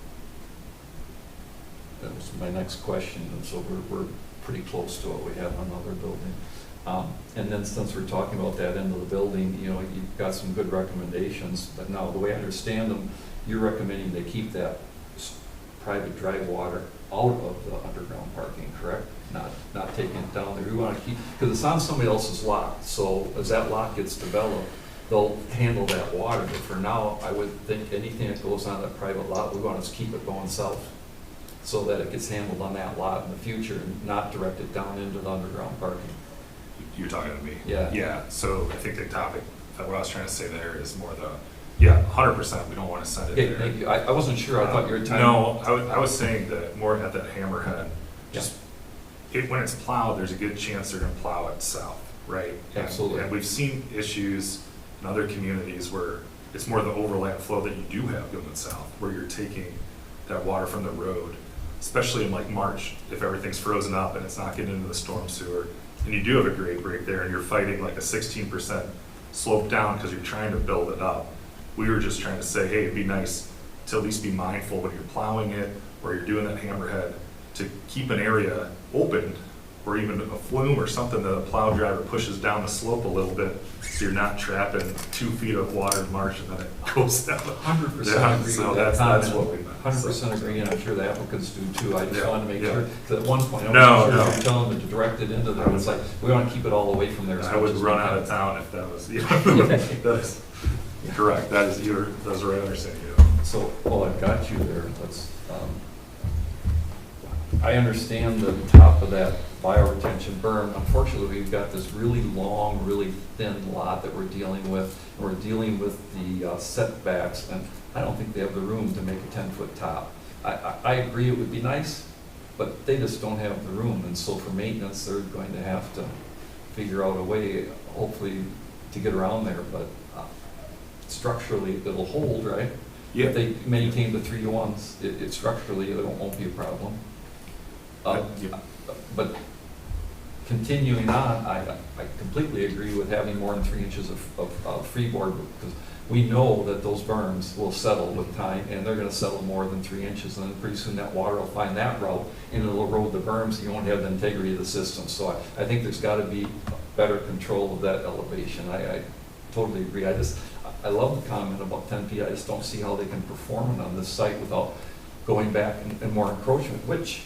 That was my next question, and so we're pretty close to what we have on another building. And then since we're talking about that end of the building, you know, you've got some good recommendations, but now the way I understand them, you're recommending they keep that private drive water out of the underground parking, correct? Not taking it down there. We want to keep, because it's on somebody else's lot, so as that lot gets developed, they'll handle that water. But for now, I would think anything that goes on that private lot, we want to keep it going south so that it gets handled on that lot in the future and not directed down into the underground parking. You're talking to me? Yeah. Yeah, so I think the topic, what I was trying to say there is more yeah, 100%, we don't want to send it Okay, there. thank you. I wasn't sure. I thought you were talking. No, I was saying that more at that hammerhead, just, when it's plowed, there's a good chance they're gonna plow it south, right? Absolutely. And we've seen issues in other communities where it's more the overland flow that you do have going south, where you're taking that water from the road, especially in like March, if everything's frozen up and it's not getting into the storm sewer, and you do have a grade break there, and you're fighting like a 16% slope down because you're trying to build it up. We were just trying to say, hey, it'd be nice to at least be mindful when you're plowing it or you're doing that hammerhead to keep an area open, or even a flume or something that a plow driver pushes down the slope a little bit, so you're not trapping 2 feet of watered marsh and then it goes down. 100% Yeah, agree so with that that's comment. what we meant. 100% agree, and I'm sure the applicants do too. I just Yeah, wanted to make yeah. sure, 'cause at one point, I No, wasn't sure no. if you're telling them to direct it into there. It's like, we want to keep it all away from there as I much would as run we out can. of town if that was, that's correct. That's the right understanding. Yeah. So, well, I've got you there. I understand the top of that bioretention berm. Unfortunately, we've got this really long, really thin lot that we're dealing with. And we're dealing with the setbacks, and I don't think they have the room to make a 10-foot top. I agree it would be nice, but they just don't have the room. And so for maintenance, they're going to have to figure out a way, hopefully, to get around there. But structurally, it'll hold, right? Yeah. If they maintain the 3-to-1s, it structurally, it won't be a problem. Yeah. But continuing on, I completely agree with having more than 3 inches of freeboard, because we know that those berms will settle with time, and they're gonna settle more than 3 inches, and then pretty soon that water will find that route, and it'll erode the berms, and you won't have the integrity of the system. So I think there's gotta be better control of that elevation. I totally agree. I love the comment about 10 feet. I just don't see how they can perform it on this site without going back and more encroachment, which,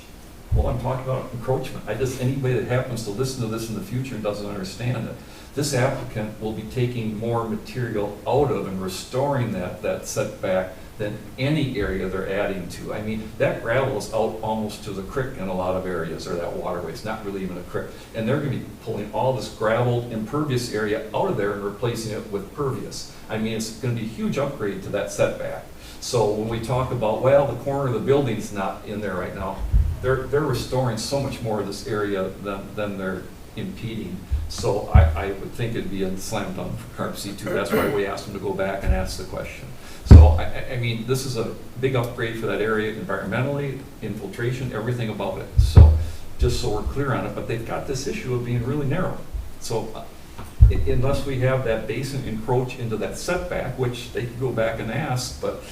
well, I'm talking about encroachment. Anybody that happens to listen to this in the future doesn't understand it. This applicant will be taking more material out of and restoring that setback than any area they're adding to. I mean, that gravel is out almost to the creek in a lot of areas, or that waterway. It's not really even a creek. And they're gonna be pulling all this gravel impervious area out of there and replacing it with pervious. I mean, it's gonna be a huge upgrade to that setback. So when we talk about, well, the corner of the building's not in there right now, they're restoring so much more of this area than they're impeding. So I would think it'd be a slam dunk for CARB C2. That's why we asked them to go back and ask the question. So, I mean, this is a big upgrade for that area environmentally, infiltration, everything about it. So, just so we're clear on it, but they've got this issue of being really narrow. So, unless we have that basin encroach into that setback, which they could go back and ask, but,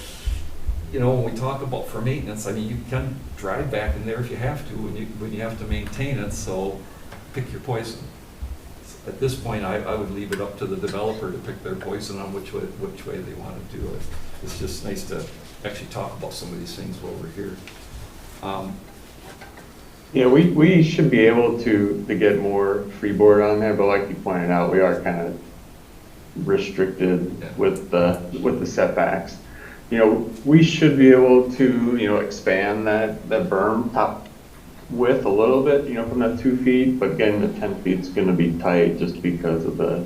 you know, when we talk about for maintenance, I mean, you can drive back in there if you have to, when you have to maintain it, so pick your poison. At this point, I would leave it up to the developer to pick their poison on which way they want to do it. It's just nice to actually talk about some of these things while we're here. Yeah, we should be able to get more freeboard on there, but like you pointed out, we are kind of restricted with the setbacks. You know, we should be able to, you know, expand that berm top width a little bit, you know, from that 2 feet, but getting to 10 feet is going to be tight just because of the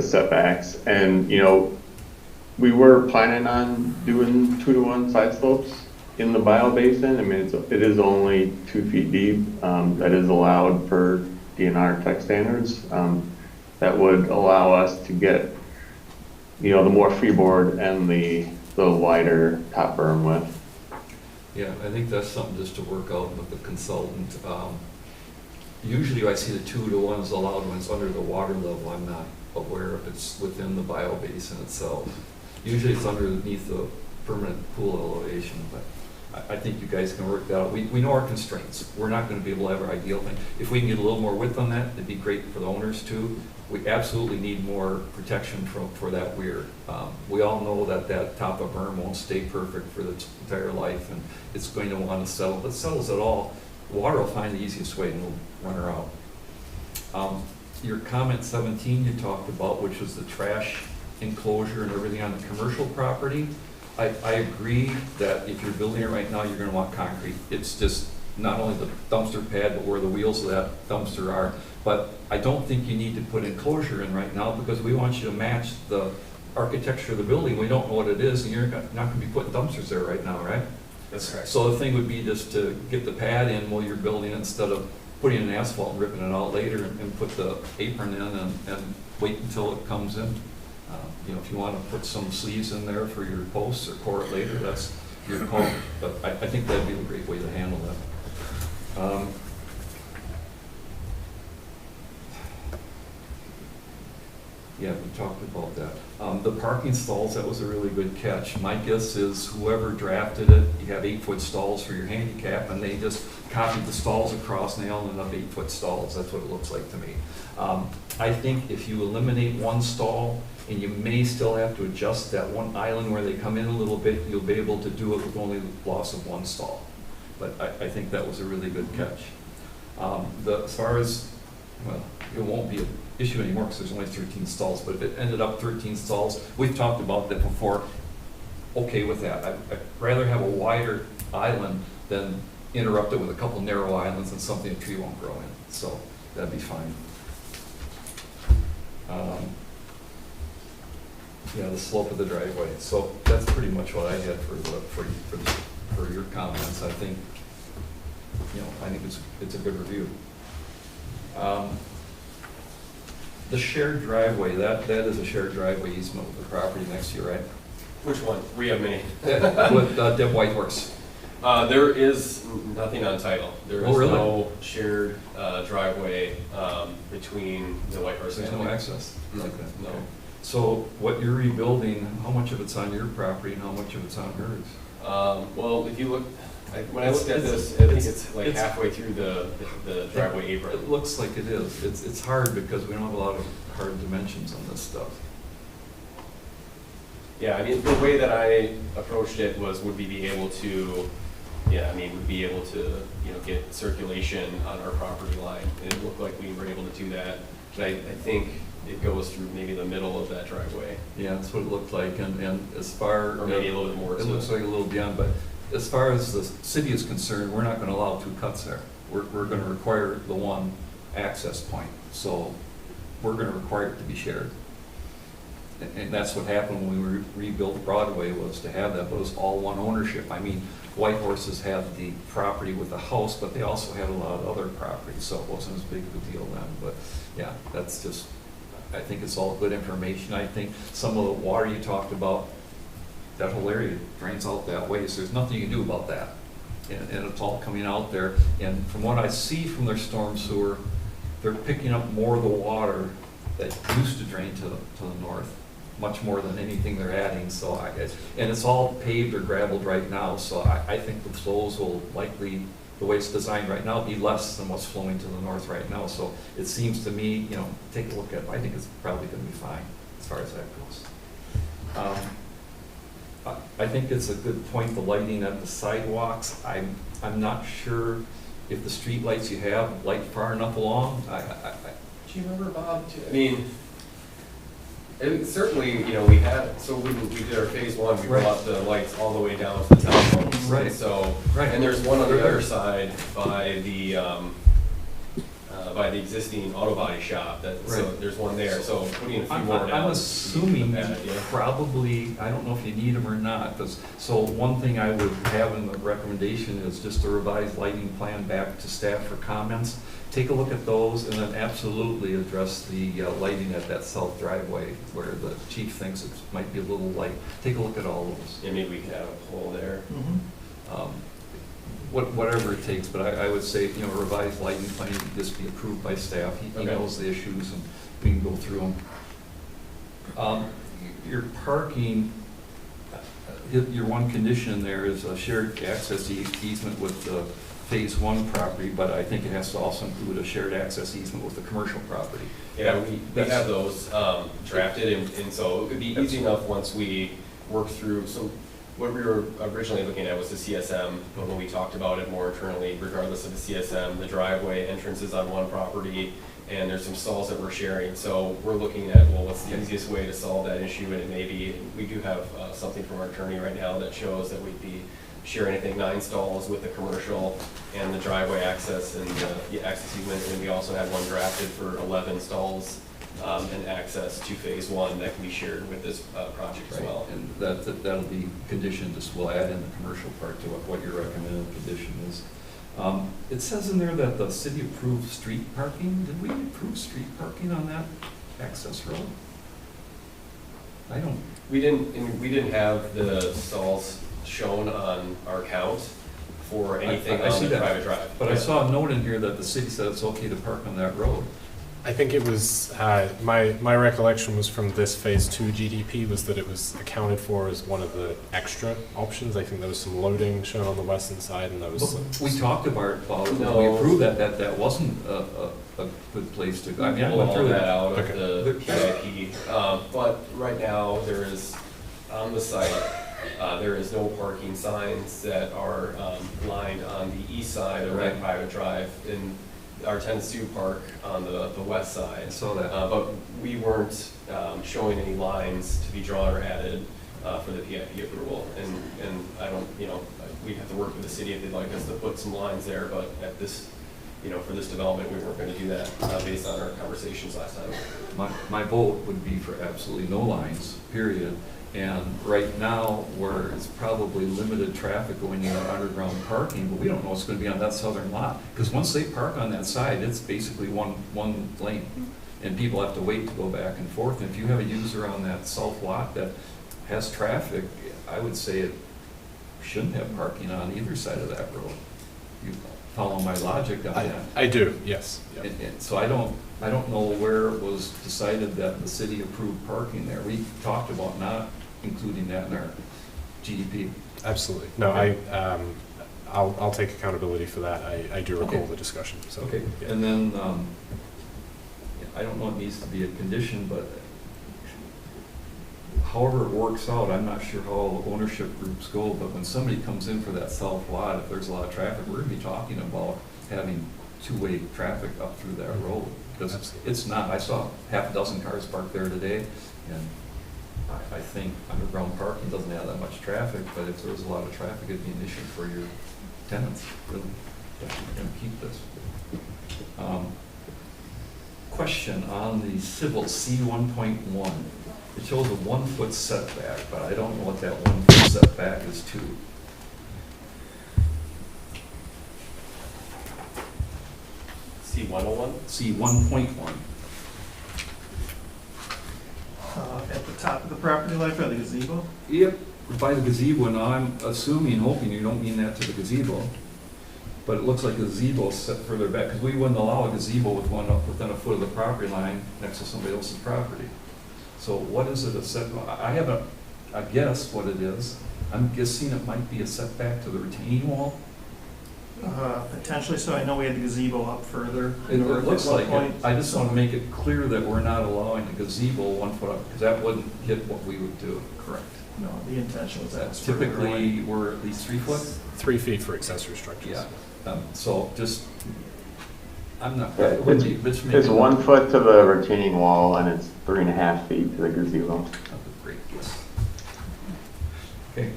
setbacks. And, you know, we were planning on doing 2-to-1 side slopes in the bio basin. I mean, it is only 2 feet deep. That is allowed per DNR tech standards. That would allow us to get, you know, the more freeboard and the wider top berm width. Yeah, I think that's something just to work out with the consultant. Usually I see the 2-to-1 is allowed when it's under the water level. I'm not aware if it's within the bio basin itself. Usually it's underneath the permanent pool elevation, but I think you guys can work that out. We know our constraints. We're not going to be able to have our ideal thing. If we can get a little more width on that, it'd be great for the owners too. We absolutely need more protection for that weir. We all know that top of berm won't stay perfect for its entire life, and it's going to want to settle. If it settles at all, water will find the easiest way and will run her out. Your comment 17 you talked about, which was the trash enclosure and everything on the commercial property. I agree that if you're building it right now, you're going to want concrete. It's just not only the dumpster pad, but where the wheels of that dumpster are. But I don't think you need to put enclosure in right now, because we want you to match the architecture of the building. We don't know what it is, and you're not going to be putting dumpsters there right now, right? That's correct. So the thing would be just to get the pad in while you're building it, instead of putting in asphalt and ripping it out later, and put the apron in and wait until it comes in. You know, if you want to put some sleeves in there for your posts or core it later, that's your call. But I think that'd be a great way to handle that. Yeah, we talked about that. The parking stalls, that was a really good catch. My guess is whoever drafted it, you have 8-foot stalls for your handicap, and they just copied the stalls across and they all ended up 8-foot stalls. That's what it looks like to me. I think if you eliminate one stall, and you may still have to adjust that one island where they come in a little bit, you'll be able to do it with only the loss of one stall. But I think that was a really good catch. As far as, well, it won't be an issue anymore because there's only 13 stalls, but if it ended up 13 stalls, we've talked about that before, okay with that. I'd rather have a wider island than interrupt it with a couple narrow islands and something a tree won't grow in. So that'd be fine. Yeah, the slope of the driveway. So that's pretty much what I had for your comments. I think, I think it's a good review. The shared driveway, that is a shared driveway easement with the property next to you, right? Which one? We have many. With Deb Whitehorse. There is nothing on title. There Oh, is really? no shared driveway between the Whitehorse There's family. no access like that? No. Okay. So what you're rebuilding, how much of it's on your property and how much of it's on hers? Well, if you look, when I looked at It's- this, I think it's like it's- halfway through the driveway apron. It looks like it is. It's hard because we don't have a lot of hard dimensions on this stuff. Yeah, I mean, the way that I approached it would we be able to, would be able to, get circulation on our property line. And it looked like we were able to do that. But I think it goes through maybe the middle of that driveway. Yeah, that's what it looked like, and as far. Or maybe a little bit more. It looks like a little beyond, but as far as the city is concerned, we're not gonna allow 2 cuts there. We're gonna require the one access point, so we're gonna require it to be shared. And that's what happened when we rebuilt Broadway, was to have that, but it was all one ownership. I mean, Whitehorses had the property with the house, but they also had a lot of other property, so it wasn't as big of a deal then, but yeah, that's just, I think it's all good information. I think some of the water you talked about, that whole area drains out that way, so there's nothing you can do about that. And it's all coming out there, and from what I see from their storm sewer, they're picking up more of the water that used to drain to the north, much more than anything they're adding, so and it's all paved or gravelled right now, so I think the flows will likely, the way it's designed right now, be less than what's flowing to the north right now, so it seems to me, take a look at it, I think it's probably gonna be fine as far as that goes. I think it's a good point, the lighting at the sidewalks. I'm not sure if the street lights you have light far enough along. Do you remember, Bob? Certainly, we had, so when we did our phase 1, we Right. brought the lights all the way down to the telephones. Right. And so, Right. and there's one on They're the there. other side by the existing auto body shop, so Right. there's one there, so putting a few I'm more down. assuming Yeah. probably, I don't know if you need them or not, so one thing I would have in the recommendation is just a revised lighting plan back to staff for comments. Take a look at those and then absolutely address the lighting at that south driveway where the chief thinks it might be a little light. Take a look at all those. Yeah, maybe we could have a pole there. Whatever it takes, but I would say, a revised lighting plan could just be approved by staff. He Okay. knows the issues and we can go through them. Your parking, your one condition there is a shared access easement with the phase 1 property, but I think it has to also include a shared access easement with the commercial property. Yeah, we have those drafted, and so it would be easy enough once we work through, so what we were originally looking at was the CSM, but when we talked about it more internally, regardless of the CSM, the driveway entrances on one property, and there's some stalls that we're sharing, so we're looking at, well, what's the easiest way to solve that issue, and maybe, we do have something from our attorney right now that shows that we'd be sharing, I think, 9 stalls with the commercial and the driveway access and the access easement, and we also had one drafted for 11 stalls and access to phase 1 that can be shared with this project as Right. well. And that'll be conditioned, just we'll add in the commercial part to what your recommended condition is. It says in there that the city approved street parking. Did we approve street parking on that access road? I don't. We didn't have the stalls shown on our count for anything I see on the that. private drive. But I saw a note in here that the city said it's okay to park on that road. I think it was, my recollection was from this Phase 2 GDP was that it was accounted for as one of the extra options. I think there was some loading shown on the western side, and there was some. We talked about it, when we No. approved that wasn't a good place to go. I mean, I Pull went all through that out of Okay. the PIP. But right now, there is, on the site, there is no parking signs that are lined on the east side of that Right. private drive. And our tenants do park on the west I side. saw that. But we weren't showing any lines to be drawn or added for the PIP approval. And I don't, we'd have to work with the city if they'd like us to put some lines there, but at this, for this development, we weren't gonna do that based on our conversations last time. My vote would be for absolutely no lines, period. And right now, where it's probably limited traffic going in underground parking, but we don't know what's gonna be on that southern lot. Because once they park on that side, it's basically one lane. And people have to wait to go back and forth. And if you have a user on that south lot that has traffic, I would say it shouldn't have parking on either side of that road. You follow my logic on that? I do, yes. Yep. And so I don't know where it was decided that the city approved parking there. We talked about not including that in our GDP. Absolutely. No, Okay. I'll take accountability for that. I do recall Okay. the discussion, so. Okay, yeah. and then, I don't know if it needs to be a condition, but however it works out, I'm not sure how all the ownership groups go, but when somebody comes in for that south lot, if there's a lot of traffic, we're gonna be talking about having two-way traffic up through that road. Because Absolutely. it's not, I saw half a dozen cars parked there today, and I think underground parking doesn't have that much traffic, but if there was a lot of traffic, it'd be an issue for your tenants, really, if you're gonna keep this. Question on the civil C 1.1. It shows a 1 foot setback, but I don't know what that 1 foot setback is to. C 101? C 1.1. At the top of the property line for the gazebo? Yep, by the gazebo, and I'm assuming, hoping you don't mean that to the gazebo, but it looks like a gazebo set further back, because we wouldn't allow a gazebo with one up within a foot of the property line next to somebody else's property. So what is it a set, I have a guess what it is. I'm guessing it might be a setback to the retaining wall. Potentially, so I know we had the gazebo up further. It north at looks one like it. point. I just want to make it clear that we're not allowing a gazebo 1 foot up, because that wouldn't hit what we would do. Correct. No, the intention was that was That's further away. typically, we're at least 3 foot? 3 feet for accessory structures. Yeah, so just, I'm not, it wouldn't be, bitch me. It's 1 foot to the retaining wall and it's 3.5 feet to the gazebo. That's a great guess. Okay.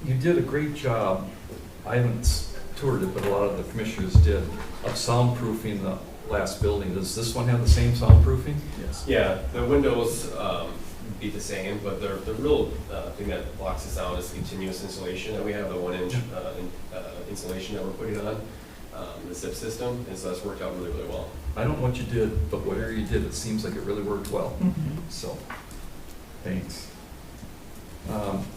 You did a great job, I haven't toured it, but a lot of the commissioners did, of soundproofing the last building. Does this one have the same soundproofing? Yes. Yeah, the windows be the same, but the real thing that blocks us out is the continuous insulation that we have, the 1 inch insulation that we're putting on, the SIP system, and so that's worked out really, really well. I don't know what you did, but whatever you did, it seems like it really worked well. So, thanks.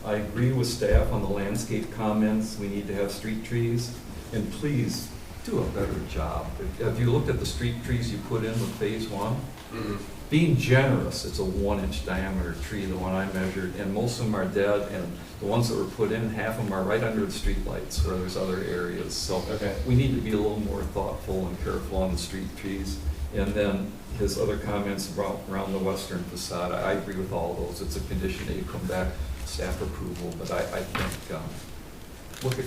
I agree with staff on the landscape comments. We need to have street trees. And please, do a better job. Have you looked at the street trees you put in with phase 1? Being generous, it's a 1 inch diameter tree, the one I measured, and most of them are dead, and the ones that were put in, half of them are right under the street lights where there's other areas. So we need to be a little more thoughtful and careful on the street trees. And then his other comments around the western facade, I agree with all those. It's a condition that you come back, staff approval, but I think, look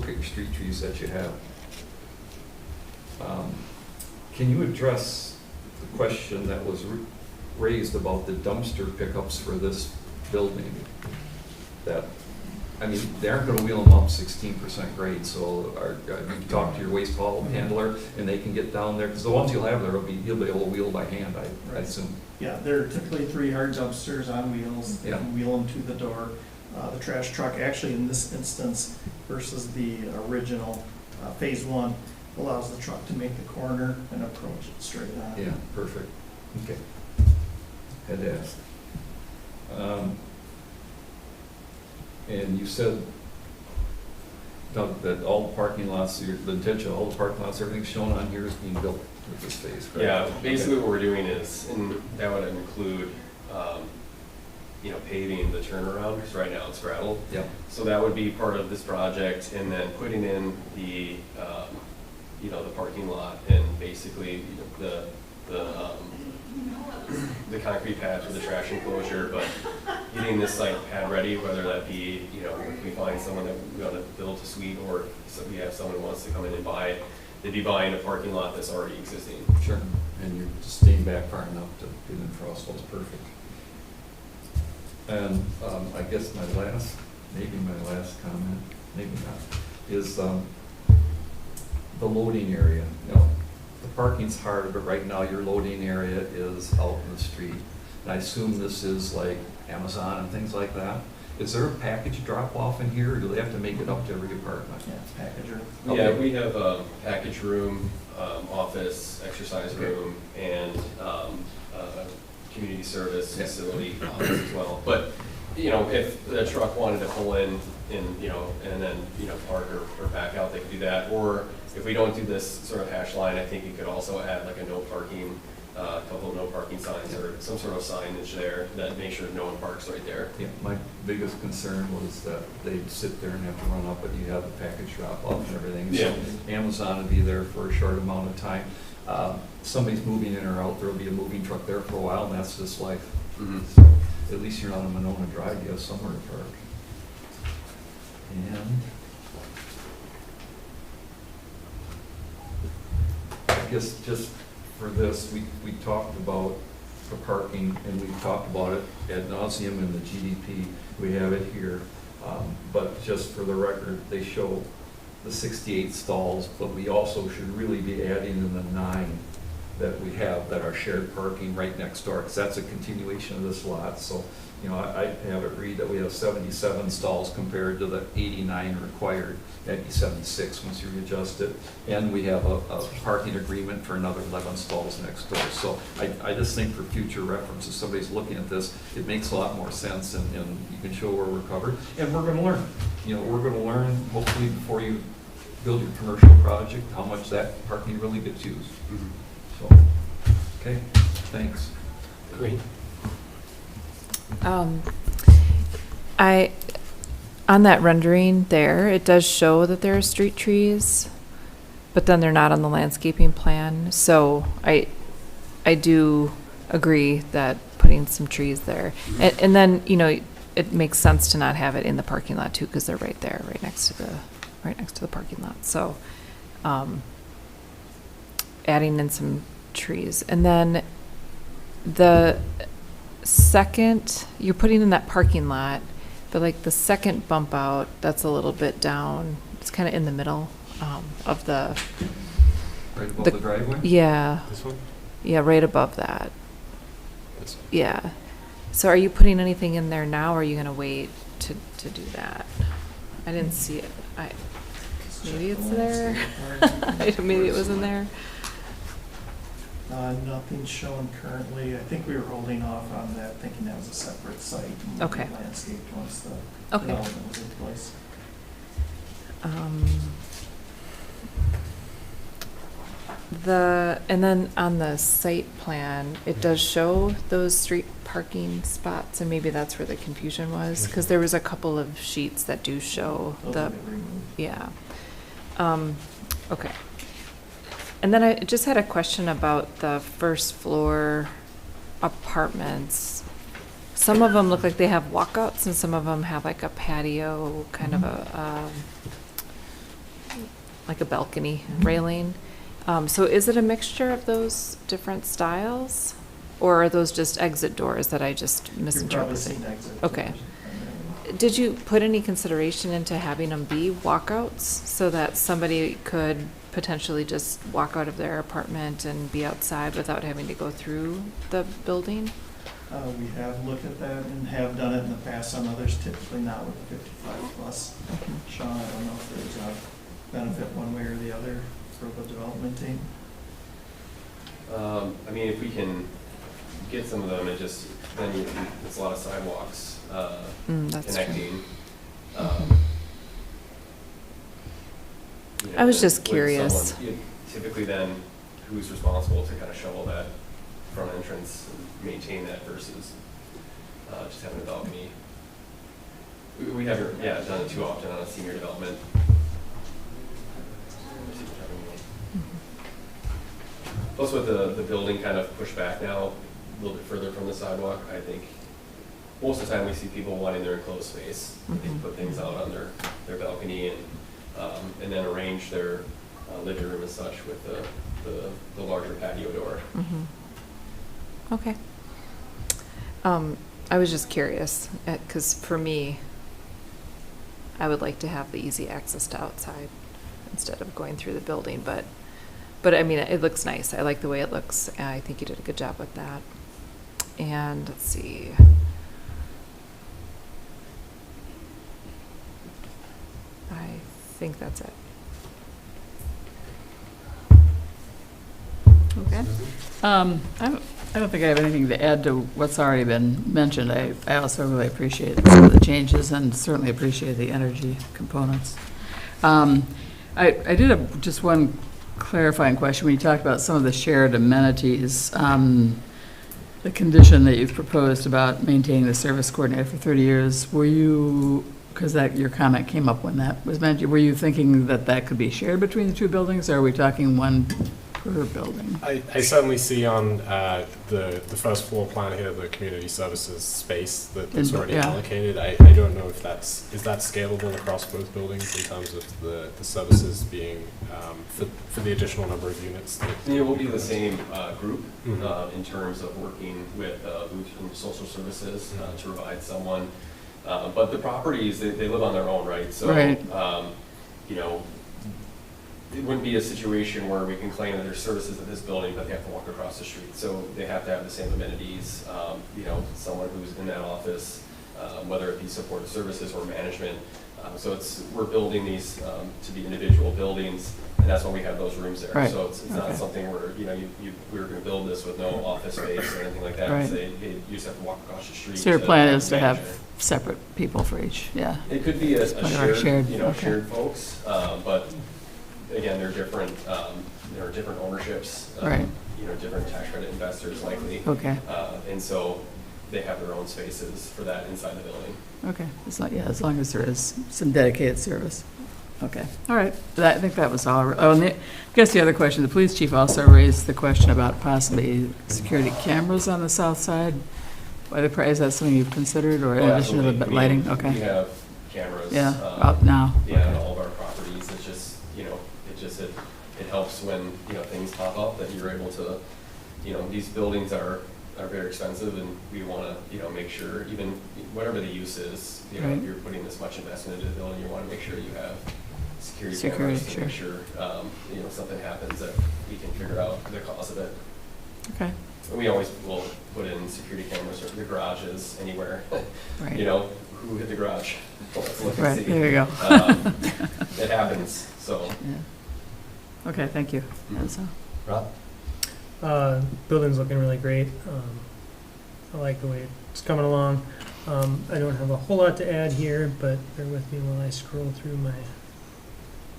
at your street trees that you have. Can you address the question that was raised about the dumpster pickups for this building? That, I mean, they aren't gonna wheel them up 16% grade, so you talk to your waste haul handler and they can get down there, because the ones you'll have there he'll be able to wheel by hand, I assume. Yeah, they're typically 3-yard dumpsters on wheels. They Yeah. can wheel them to the door. The trash truck, actually in this instance versus the original phase 1, allows the truck to make the corner and approach it straight on. Yeah, perfect. Okay. Had to ask. And you said Doug, that all the parking lots, the intention, all the parking lots, everything's shown on here is being built with this phase, correct? Yeah, basically Okay. what we're doing is, and that would include, paving the turnaround, because right now it's gravel. Yeah. So that would be part of this project, and then putting in the, the parking lot and basically the concrete pad for the trash enclosure, but getting this site pad ready, whether that be, if we find someone that we want to build a suite, or we have someone who wants to come in and buy it, they'd be buying a parking lot that's already existing. Sure, and you're just staying back far enough to get in frost, so it's perfect. And I guess maybe my last comment, maybe not, is the loading area. The parking's hard, but right now your loading area is out in the street. And I assume this is like Amazon and things like that. Is there a package drop off in here, or do they have to make it up to every apartment? Yeah, it's package room. Yeah, we have a package room, office, exercise room, and community service facility office as well. But, if the truck wanted to pull in and then, park or back out, they could do that. Or if we don't do this sort of hash line, I think you could also add like a no parking, a couple of no parking signs or some sort of signage there that makes sure no one parks right there. Yeah, my biggest concern was that they'd sit there and have to run up, but you have the package drop off and everything. Yeah. So Amazon would be there for a short amount of time. Somebody's moving in or out, there'll be a moving truck there for a while, and that's just life. Mm-hmm. So at least you're not on Monona Drive, you have somewhere to park. And I guess just for this, we talked about the parking, and we've talked about it ad nauseum in the GDP. We have it here, but just for the record, they show the 68 stalls, but we also should really be adding in the 9 that we have that are shared parking right next door, because that's a continuation of this lot. So, I have it read that we have 77 stalls compared to the 89 required. That'd be 76 once you readjust it. And we have a parking agreement for another 11 stalls next door. So I just think for future reference, if somebody's looking at this, it makes a lot more sense, and you can show where we're covered. And we're gonna learn. We're gonna learn, hopefully, before you build your commercial project, how much that parking really gets used. Mm-hmm. So, okay, thanks. Great. On that rendering there, it does show that there are street trees, but then they're not on the landscaping plan. So I do agree that putting some trees there, and then it makes sense to not have it in the parking lot too, because they're right there, right next to the parking lot. So adding in some trees, and then the second, you're putting in that parking lot, but like the second bump out, that's a little bit down. It's kind of in the middle of the. Right above the driveway? Yeah. This one? Yeah, right above that. This one. Yeah. So are you putting anything in there now, or are you going to wait to do that? I didn't see it. Maybe it's there. Maybe it was in there. Nothing shown currently. I think we were holding off on that, thinking that was a separate site. And would be Okay. landscaped once the Okay. development was in place. And then on the site plan, it does show those street parking spots, and maybe that's where the confusion was, because there was a couple of sheets that do show Those the, will get removed. yeah. Okay. And then I just had a question about the first floor apartments. Some of them look like they have walkouts, and some of them have like a patio, kind of a, like a balcony railing. So is it a mixture of those different styles? Or are those just exit doors that I just You're probably misinterpreted? seeing exit Okay. doors primarily. Did you put any consideration into having them be walkouts so that somebody could potentially just walk out of their apartment and be outside without having to go through the building? We have looked at that and have done it in the past on others, typically not with 55 plus. Sean, I don't know if there's a benefit one way or the other for the development team. I mean, if we can get some of them, it's a lot of sidewalks That's true. connecting. you know, I was would just curious. someone- Typically then, who's responsible to kind of shovel that front entrance and maintain that versus just having a balcony? We haven't, done it too often on a senior development. Plus with the building kind of pushed back now, a little bit further from the sidewalk, I think most of the time we see people wanting their enclosed space. They can put things out on their balcony and then arrange their living room and such with the larger patio door. Okay. I was just curious, because for me, I would like to have the easy access to outside instead of going through the building, but I mean, it looks nice. I like the way it looks. I think you did a good job with that. And let's see. I think that's it. Okay. I don't think I have anything to add to what's already been mentioned. I also really appreciate some of the changes and certainly appreciate the energy components. I did have just one clarifying question. When you talked about some of the shared amenities, the condition that you've proposed about maintaining the service coordinator for 30 years, were you, because your comment came up when that was mentioned, were you thinking that that could be shared between the two buildings, or are we talking one per building? I certainly see on the first floor plan here, the community services space that's already Yeah. allocated. I don't know if is that scalable across both buildings in terms of the services being for the additional number of units? It will be the same group Mhm. in terms of working with Lutheran Social Services to provide someone. But the properties, they live on their own, right? So, Right. You know, it wouldn't be a situation where we can claim that there's services at this building, but they have to walk across the street. So they have to have the same amenities, you know, someone who's in that office, whether it be supportive services or management. So we're building these to be individual buildings, and that's why we have those rooms there. Right. So it's not Okay. something where, you know, we were gonna build this with no office space or anything like that. Right. Say, hey, you just have to walk across the street. So your plan is to have manage it. separate people for each, yeah. It could be a Part of our shared, you know, okay. shared folks, but again, they're different, there are different ownerships. Right. You know, different tax credit investors likely. Okay. And so they have their own spaces for that inside the building. Okay, as long as there is some dedicated service. Okay, all right. I think that was all. Oh, and I guess the other question, the police chief also raised the question about possibly security cameras on the south side. Is that something you've considered, or in addition to the Absolutely. lighting? We Okay. have cameras. Yeah, out now. Yeah, on all of our properties. It's just, you know, it helps when, you know, things pop up that you're able to, you know, these buildings are very expensive, and we want to, you know, make sure, even whatever the use is, you know, Right. if you're putting this much investment into the building, you want to make sure you have security Security, cameras to make sure, you know, something happens that we can figure out the cause of it. Okay, And we always will put in security cameras or the garages anywhere. right. You know, who hit the garage? Well, let's look and Right, see. there you go. It happens, so. Yeah. Okay, thank you. That's all. Rob? Building's looking really great. I like the way it's coming along. I don't have a whole lot to add here, but bear with me while I scroll through my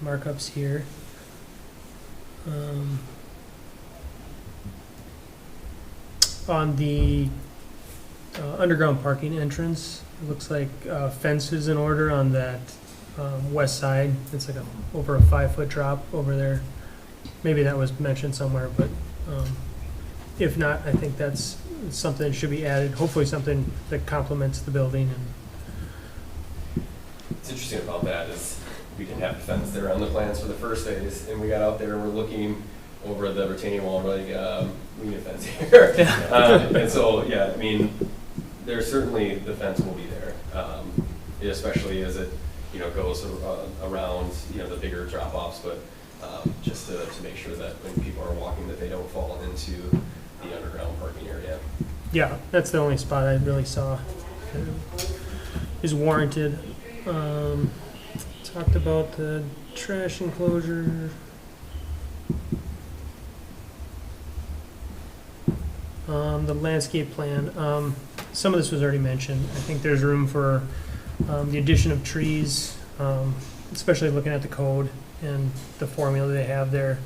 markups here. On the underground parking entrance, it looks like fence is in order on that west side. It's like over a 5-foot drop over there. Maybe that was mentioned somewhere, but if not, I think that's something that should be added, hopefully something that complements the building. And What's interesting about that is we didn't have a fence there on the plans for the first phase, and we got out there and we're looking over the retaining wall, we're like, we need a fence here. And so, yeah, I mean, there's certainly, the fence will be there, especially as it, you know, goes around, you know, the bigger drop-offs, but just to make sure that when people are walking, that they don't fall into the underground parking area. yeah, that's the only spot I really saw is warranted. Talked about the trash enclosure. The landscape plan, some of this was already mentioned. I think there's room for the addition of trees, especially looking at the code. and the formula they have there.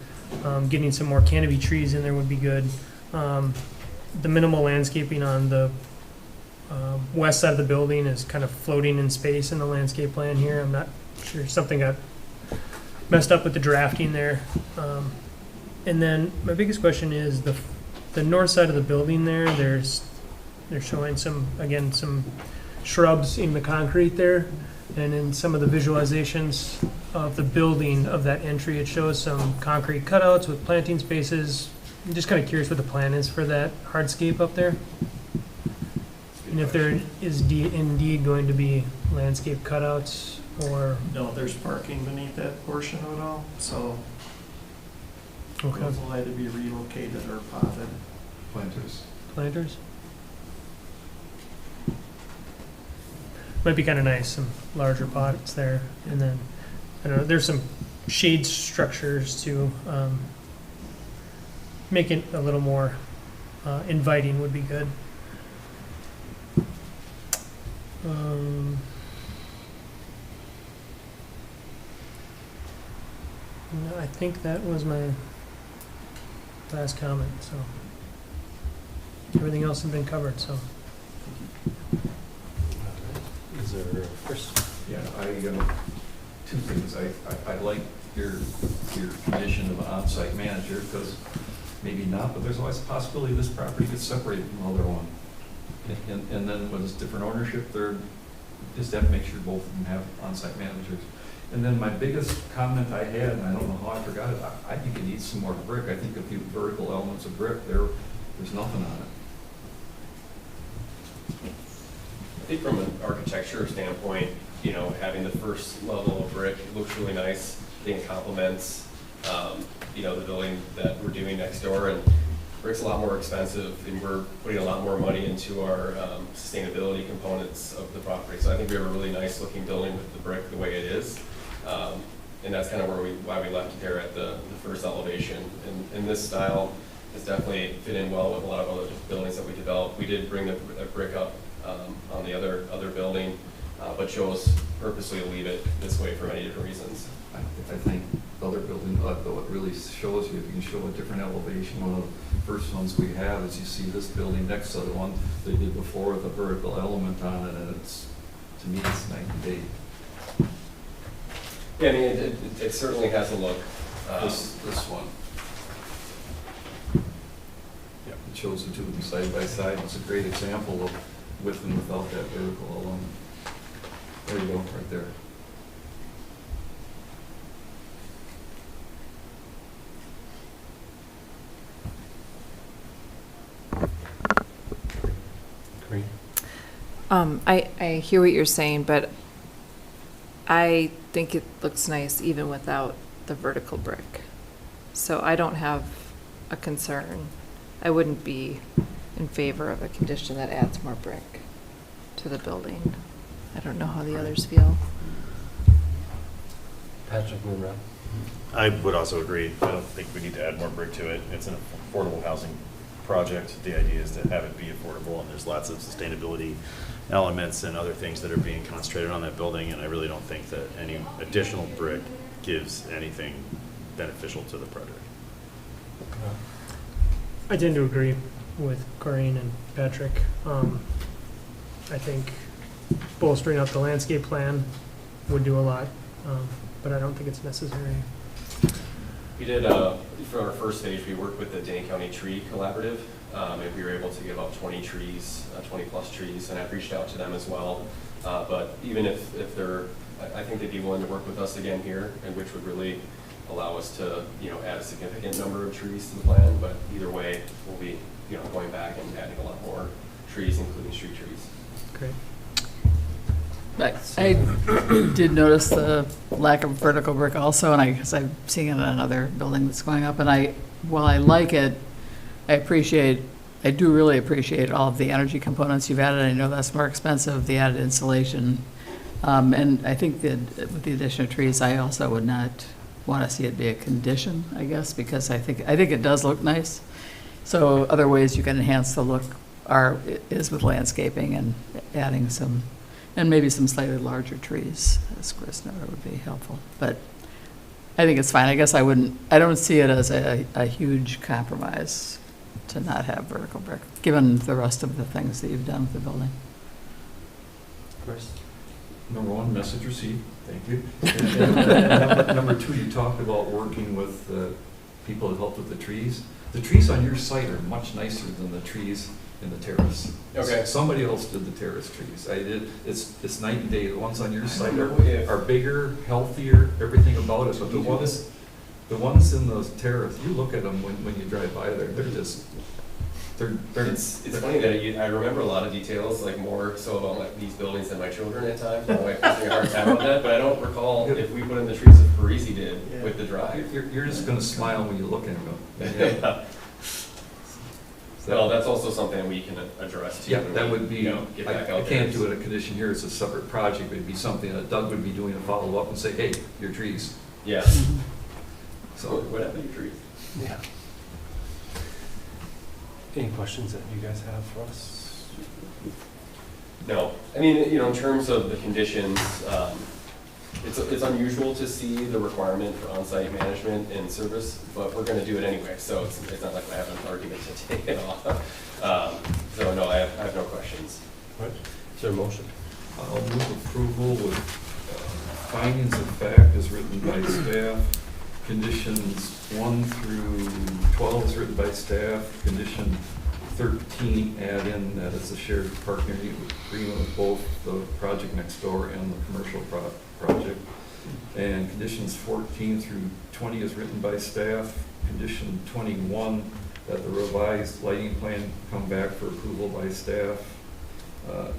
Getting some more canopy trees in there would be good. The minimal landscaping on the west side of the building is kind of floating in space in the landscape plan here. I'm not sure, something got messed up with the drafting there. And then my biggest question is the north side of the building there, they're showing some shrubs in the concrete there. And in some of the visualizations of the building of that entry, it shows some concrete cutouts with planting spaces. I'm just kind of curious what the plan is for that hardscape up there. And if there is indeed going to be landscape cutouts or... No, there's parking beneath that portion of it all, so Okay. those will either be relocated or potted. Planters? Might be kind of nice, some larger pots there. And then, I don't know, there's some shade structures to make it a little more inviting would be good. No, I think that was my last comment, so everything else has been covered, so. Is there, Chris? Yeah, two things. I like your condition of an on-site manager, because maybe not, but there's always a possibility this property gets separated from the other one. And then when it's different ownership, they're, just have to make sure both of them have on-site managers. And then my biggest comment I had, and I don't know how I forgot it, I think it needs some more brick. I think a few vertical elements of brick, there's nothing on it. I think from an architecture standpoint, you know, having the first level of brick looks really nice. I think it complements, you know, the building that we're doing next door. And brick's a lot more expensive, and we're putting a lot more money into our sustainability components of the property. So I think we have a really nice looking building with the brick the way it is. And that's kind of why we left it there at the first elevation. And this style has definitely fit in well with a lot of other buildings that we developed. We did bring the brick up on the other building, but chose purposely to leave it this way for many different reasons. I think other building, though, it really shows you, if you can show a different elevation. One of the first ones we have is you see this building next to the one they did before with a vertical element on it, and it's, to me, it's night and day. Yeah, I mean, it certainly has a look. This one. Yeah, it shows the two of them side by side. It's a great example of with and without that vertical element. There you go, right there. Great. I hear what you're saying, but I think it looks nice even without the vertical brick. So I don't have a concern. I wouldn't be in favor of a condition that adds more brick to the building. I don't know how the others feel. Patrick Moonrod. I would also agree. I don't think we need to add more brick to it. It's an affordable housing project. The idea is to have it be affordable, and there's lots of sustainability elements and other things that are being concentrated on that building, and I really don't think that any additional brick gives anything beneficial to the project. I tend to agree with Corinne and Patrick. I think bolstering up the landscape plan would do a lot, but I don't think it's necessary. We did, for our first stage, we worked with the Dane County Tree Collaborative, and we were able to give up 20 trees, 20 plus trees, and I've reached out to them as well. But even if they're, I think they'd be willing to work with us again here, and which would really allow us to, you know, add a significant number of trees to the plan. But either way, we'll be, you know, going back and adding a lot more trees, including street trees. Great. I did notice the lack of vertical brick also, and I guess I'm seeing it in another building that's going up. And while I like it, I do really appreciate all of the energy components you've added. I know that's more expensive, the added insulation. And I think that with the addition of trees, I also would not want to see it be a condition, I guess, because I think it does look nice. So other ways you can enhance the look is with landscaping and adding some, and maybe some slightly larger trees, as Chris noted, would be helpful. But I think it's fine. I guess I don't see it as a huge compromise to not have vertical brick, given the rest of the things that you've done with the building. Chris? Number one, message received, thank you. And number two, you talked about working with people that helped with the trees. The trees on your site are much nicer than the trees in the terrace. Okay. Somebody else did the terrace trees. I did, it's night and day. The ones on your site know if- are bigger, healthier, everything about it, but the ones in the terrace, you look at them when you drive by there, they're just, It's funny that I remember a lot of details, like more so about these buildings than my children at times. My wife gives me a hard time on that, but I don't recall if we put in the trees that Parisi did with the drive. you're just gonna smile when you look at them. Yeah. Well, that's also something we can address too. Yeah, when that we, would be, get I back out can't there. do it a condition here, it's a separate project, it'd be something that Doug would be doing a follow-up and say, hey, your trees. Yeah. So, What happened to your trees? Yeah. Any questions that you guys have for us? No, I mean, in terms of the conditions, it's unusual to see the requirement for on-site management and service, but we're gonna do it anyway, so it's not like I have an argument to take it off. So no, I have no questions. Right. Is there a motion? I'll move approval with findings of fact as written by staff, conditions 1 through 12 is written by staff, condition 13 add in that it's a shared partner agreement with both the project next door and the commercial project. And conditions 14 through 20 is written by staff, condition 21 that the revised lighting plan come back for approval by staff.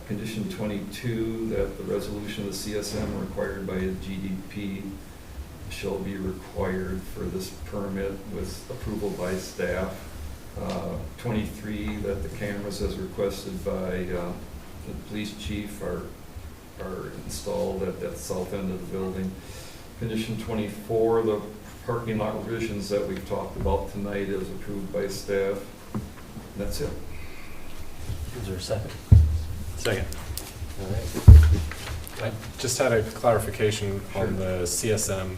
Condition 22, that the resolution of the CSM required by a GDP shall be required for this permit with approval by staff. 23, that the cameras as requested by the police chief are installed at that south end of the building. Condition 24, the parking lot revisions that we've talked about tonight is approved by staff. That's it. Is there a second? Second. All right. I just had a clarification on the CSM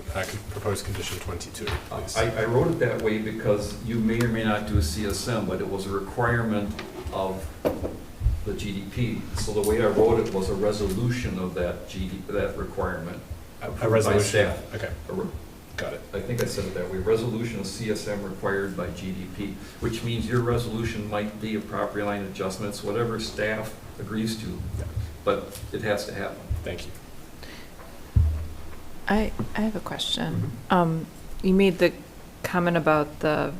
proposed condition 22, please. I wrote it that way because you may or may not do a CSM, but it was a requirement of the GDP. So the way I wrote it was a resolution of that that requirement. A approved by resolution, staff. okay, got it. I think I said it that way, resolution of CSM required by GDP, which means your resolution might be a property line adjustments, whatever staff agrees to, but it has to happen. Thank you. I have a question. You made the comment about the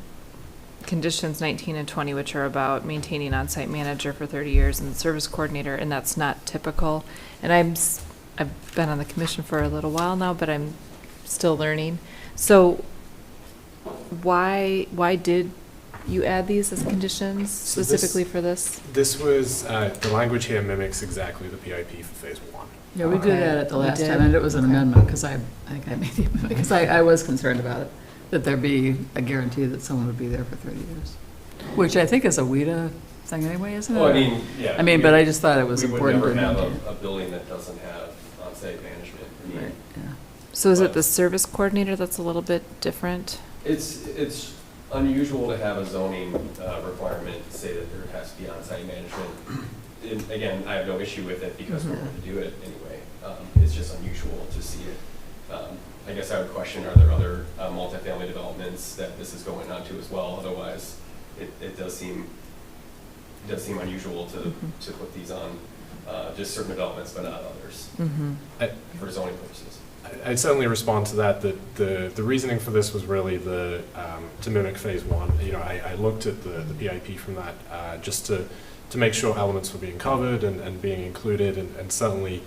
conditions 19 and 20, which are about maintaining on-site manager for 30 years and the service coordinator, and that's not typical. And I've been on the commission for a little while now, but I'm still learning. So why did you add these as conditions So this- specifically for this? This was, the language here mimics exactly the PIP for phase 1. Yeah, we Okay. did that at the We last did? time, and it was an Okay. amendment, because I think I made the amendment, because I was concerned about it, that there be a guarantee that someone would be there for 30 years, which I think is a WIDA thing anyway, isn't it? Well, I mean, yeah. I mean, but I just thought it was important to We would never maintain. have a building that doesn't have on-site management. I mean, Right, yeah. So is it the service coordinator that's a little bit different? It's unusual to have a zoning requirement say that there has to be on-site management. And again, I have no issue with it because we're going to do it anyway. It's just unusual to see it. I guess I would question, are there other multifamily developments that this is going on to as well? Otherwise, it does seem unusual to put these on just certain developments, but not others, for zoning purposes. I'd certainly respond to that, the reasoning for this was really to mimic phase 1. You know, I looked at the PIP from that just to make sure elements were being covered and being included, and certainly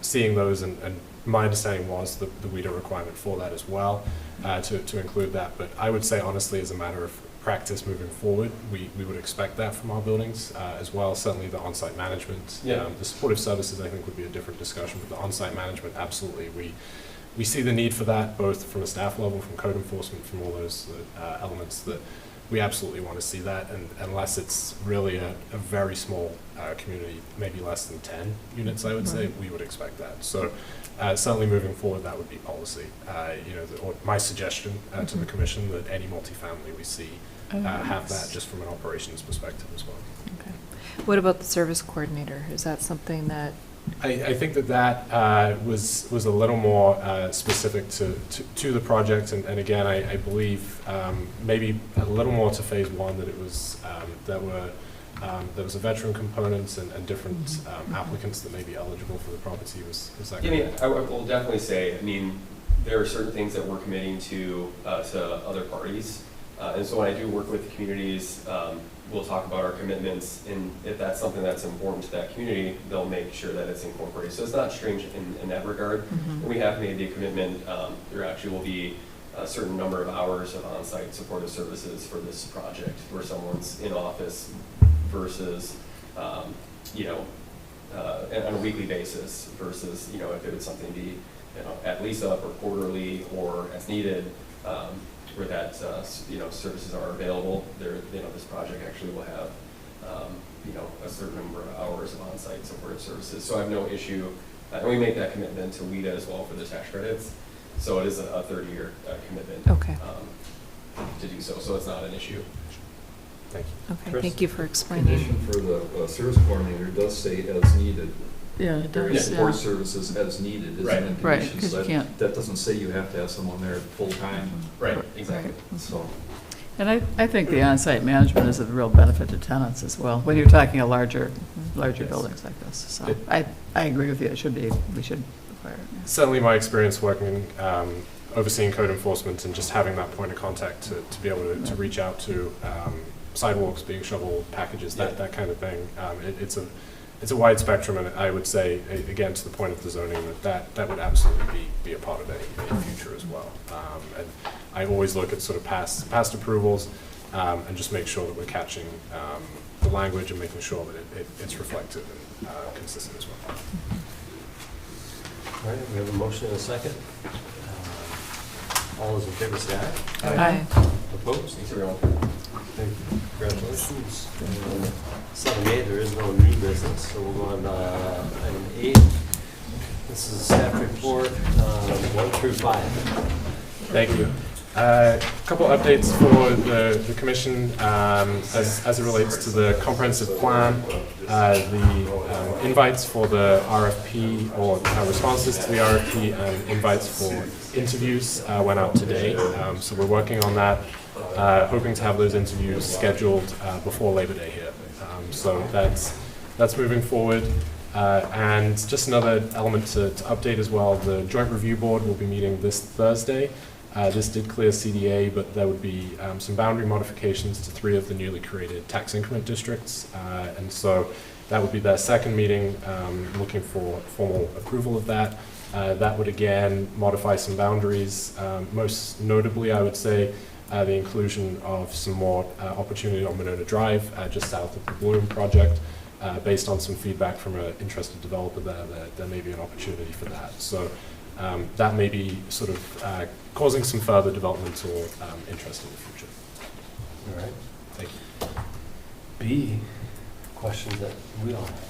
seeing those, and my understanding was the WIDA requirement for that as well, to include that. But I would say honestly, as a matter of practice moving forward, we would expect that from our buildings as well. Certainly the on-site management. Yeah. The supportive services I think would be a different discussion, but the on-site management, absolutely. We see the need for that both from a staff level, from code enforcement, from all those elements that we absolutely want to see that, and unless it's really a very small community, maybe less than 10 units, I would say, we would expect that. So certainly moving forward, that would be policy. Or my suggestion to the commission that any multifamily we see have that just from an operations perspective as well. Okay. What about the service coordinator? Is that something that, I think that was a little more specific to the project, and again, I believe maybe a little more to phase one, that it was there was a veteran component and different applicants that may be eligible for the property. Was that I mean, correct? I will definitely say, I mean, there are certain things that we're committing to other parties. And so when I do work with communities, we'll talk about our commitments, and if that's something that's important to that community, they'll make sure that it's incorporated. So it's not strange in that regard. When we have made the commitment, there actually will be a certain number of hours of on-site supportive services for this project, where someone's in office versus, on a weekly basis versus, if it would something be, at lease up or quarterly or as needed, where that, services are available. This project actually will have, a certain number of hours of on-site supportive services. So I have no issue, and we make that commitment to WIDA as well for the tax credits. So it is a 30-year commitment. Okay. To do so, so it's not an issue. Thank you. okay, Chris? thank you for explaining. Condition for the service coordinator does say as needed. Yeah, it Various does, support yeah. services as needed is Right. in Right, conditions. 'cause you That- can't- That doesn't say you have to have someone there full-time. Right, exactly. So, And I think the on-site management is a real benefit to tenants as well, when you're talking a larger Yes. buildings like this. So It- I agree with you, we should require it. yeah. Certainly my experience working, overseeing code enforcement and just having that point of contact to be able to reach out to sidewalks being shoveled, packages, that kind of thing. It's a wide spectrum, and I would say, again, to the point of the zoning, that would absolutely be a part of any future as well. And I always look at sort of past approvals and just make sure that we're catching the language and making sure that it's reflective and consistent as well. All right, we have a motion and a second. All those in favor say aye. Aye. Opposed? Thanks, everyone. Thank you. Congratulations. 7A, there is no new business, so we'll go on item 8. This is staff report 1 through 5. Thank you. A couple updates for the commission as it relates to the comprehensive plan. The invites for the RFP or responses to the RFP and invites for interviews went out today. So we're working on that, hoping to have those interviews scheduled before Labor Day here. So that's moving forward. And just another element to update as well, the Joint Review Board will be meeting this Thursday. This did clear CDA, but there would be some boundary modifications to 3 of the newly created tax increment districts. And so that would be their second meeting, looking for formal approval of that. That would again modify some boundaries. Most notably, I would say, the inclusion of some more opportunity on Monona Drive, just south of the Bloom project. Based on some feedback from an interested developer there may be an opportunity for that. So that may be sort of causing some further development or interest in the future. All right. Thank you. B, questions that we all have.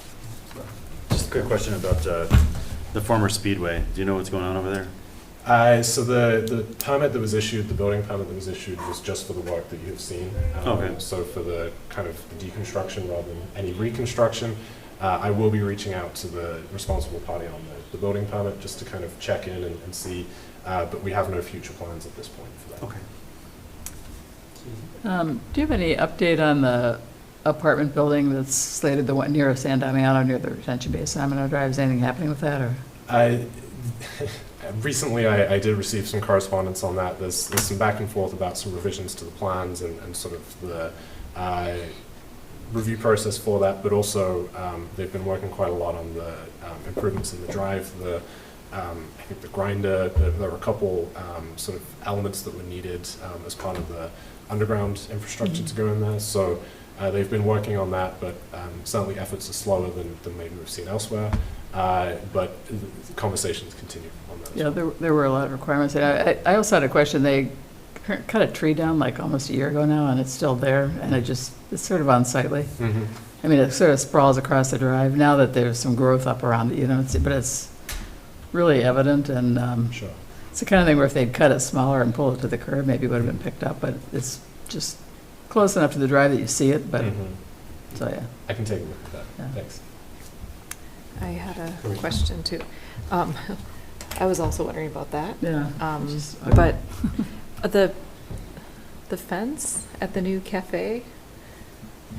Just a quick question about the former Speedway. Do you know what's going on over there? So the permit that was issued, the building permit that was issued, was just for the work that you have seen. Okay. So for the kind of deconstruction rather than any reconstruction, I will be reaching out to the responsible party on the building permit just to kind of check in and see, but we have no future plans at this point for that. Okay. Do you have any update on the apartment building that's slated, the one near San Damiano, near the retention basin, Damiano Drive? Is anything happening with that, or? Recently, I did receive some correspondence on that. There's some back and forth about some revisions to the plans and sort of the review process for that, but also they've been working quite a lot on the improvements in the drive, I think the grinder, there were a couple sort of elements that were needed as part of the underground infrastructure to go in there. So they've been working on that, but certainly efforts are slower than maybe we've seen elsewhere. But the conversations continue on that. Yeah, there were a lot of requirements. I also had a question. cut a tree down like almost a year ago now, and it's still there, and it's sort of unsightly. Mhm. I mean, it sort of sprawls across the drive, now that there's some growth up around it, but it's really evident, and Sure. it's the kind of thing where if they'd cut it smaller and pull it to the curb, maybe it would have been picked up, but it's just close enough to the drive that you see it, but, Mhm. so, yeah. I can take a look at that. Yeah. Thanks. I had a question too. I was also wondering about that. Yeah. Just ugly. But the fence at the new cafe,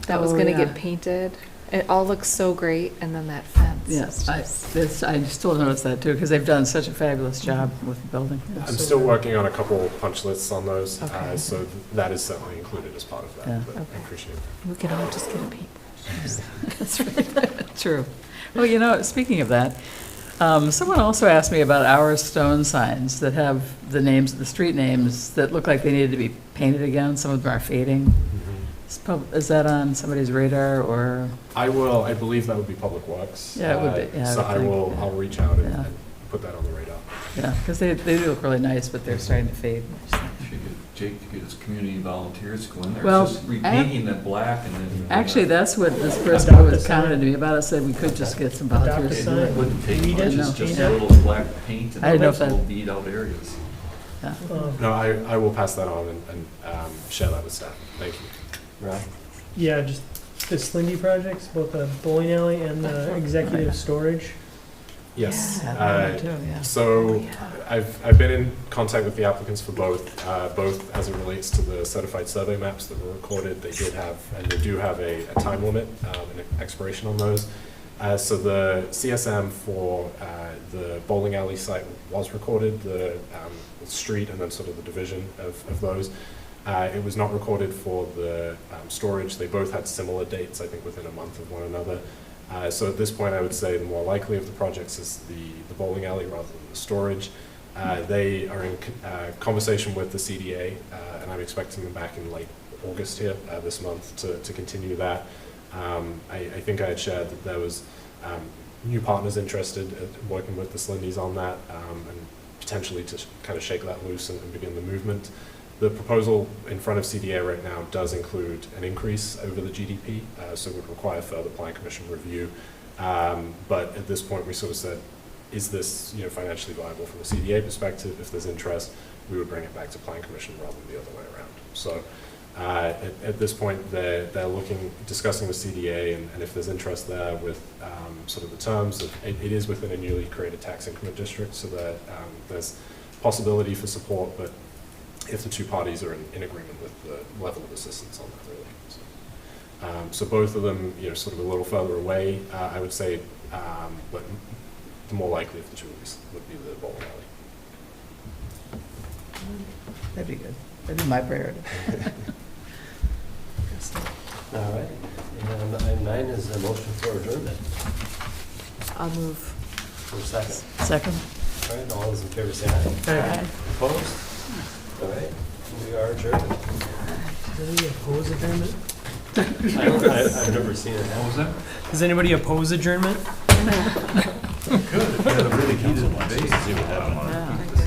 that was Oh, gonna yeah. get painted. It all looks so great, and then that fence. Yes, is I still noticed that too, because they've done such a fabulous job with the building. I'm still working on a couple punch lists on those, Okay. so that is certainly included as part of that, Yeah. but I appreciate it. We could all just get a paint. That's right, true. Well, speaking of that, someone also asked me about our stone signs that have the names, the street names, that look like they needed to be painted again. Some of them are fading. Is that on somebody's radar, or? I believe that would be Public Works. Yeah, it would be, yeah, I So would I think, will, yeah. I'll reach out and Yeah. and put that on the radar. Yeah, because they do look really nice, but they're starting to fade. If you could, Jake, to get his community volunteers to go in there, Well, just repainting that black and then. Actually, that's what this person Adopt who the was sign. commenting to me about, it said we could just get some Adopt the volunteers. sign. It wouldn't take Read much, it, it's just yeah. a little black paint I didn't know and if those little that- beat out areas. Yeah. No, I will pass that on and share that with staff. Thank you. Rob? Yeah, just the Slindy projects, both the bowling alley and the executive storage. Yes. Yeah, that too, yeah. So I've been in contact with the applicants for both as it relates to the certified survey maps that were recorded. They did have, and they do have a time limit and an expiration on those. So the CSM for the bowling alley site was recorded, the street and then sort of the division of those. It was not recorded for the storage. They both had similar dates, I think within a month of one another. So at this point, I would say the more likely of the projects is the bowling alley rather than the storage. They are in conversation with the CDA, and I'm expecting them back in late August here this month to continue that. I think I had shared that there was new partners interested in working with the Slindys on that, and potentially to kind of shake that loose and begin the movement. The proposal in front of CDA right now does include an increase over the GDP, so it would require further Plan Commission review. But at this point, we sort of said, is this financially viable from the CDA perspective? If there's interest, we would bring it back to Plan Commission rather than the other way around. So at this point, they're discussing with CDA, and if there's interest there with sort of the terms, it is within a newly created tax increment district, so that there's possibility for support, but if the two parties are in agreement with the level of assistance on that, really. So both of them, sort of a little further away, I would say, but the more likely of the two would be the bowling alley. That'd be good. That'd be my priority. All right. And item 9 is a motion for adjournment. I'll move. For a second. Second? All right, all those in favor say aye. Aye. Opposed? All right, we are adjourned. Does anybody oppose adjournment? I've never seen it. What was that? Does anybody oppose adjournment?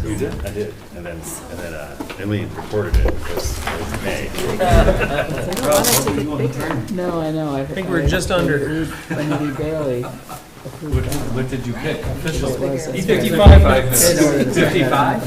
You did? I did. And then Eileen recorded it because it was May. No, I know. I think we're just under. When we barely. What did you pick? Official. 55. 55?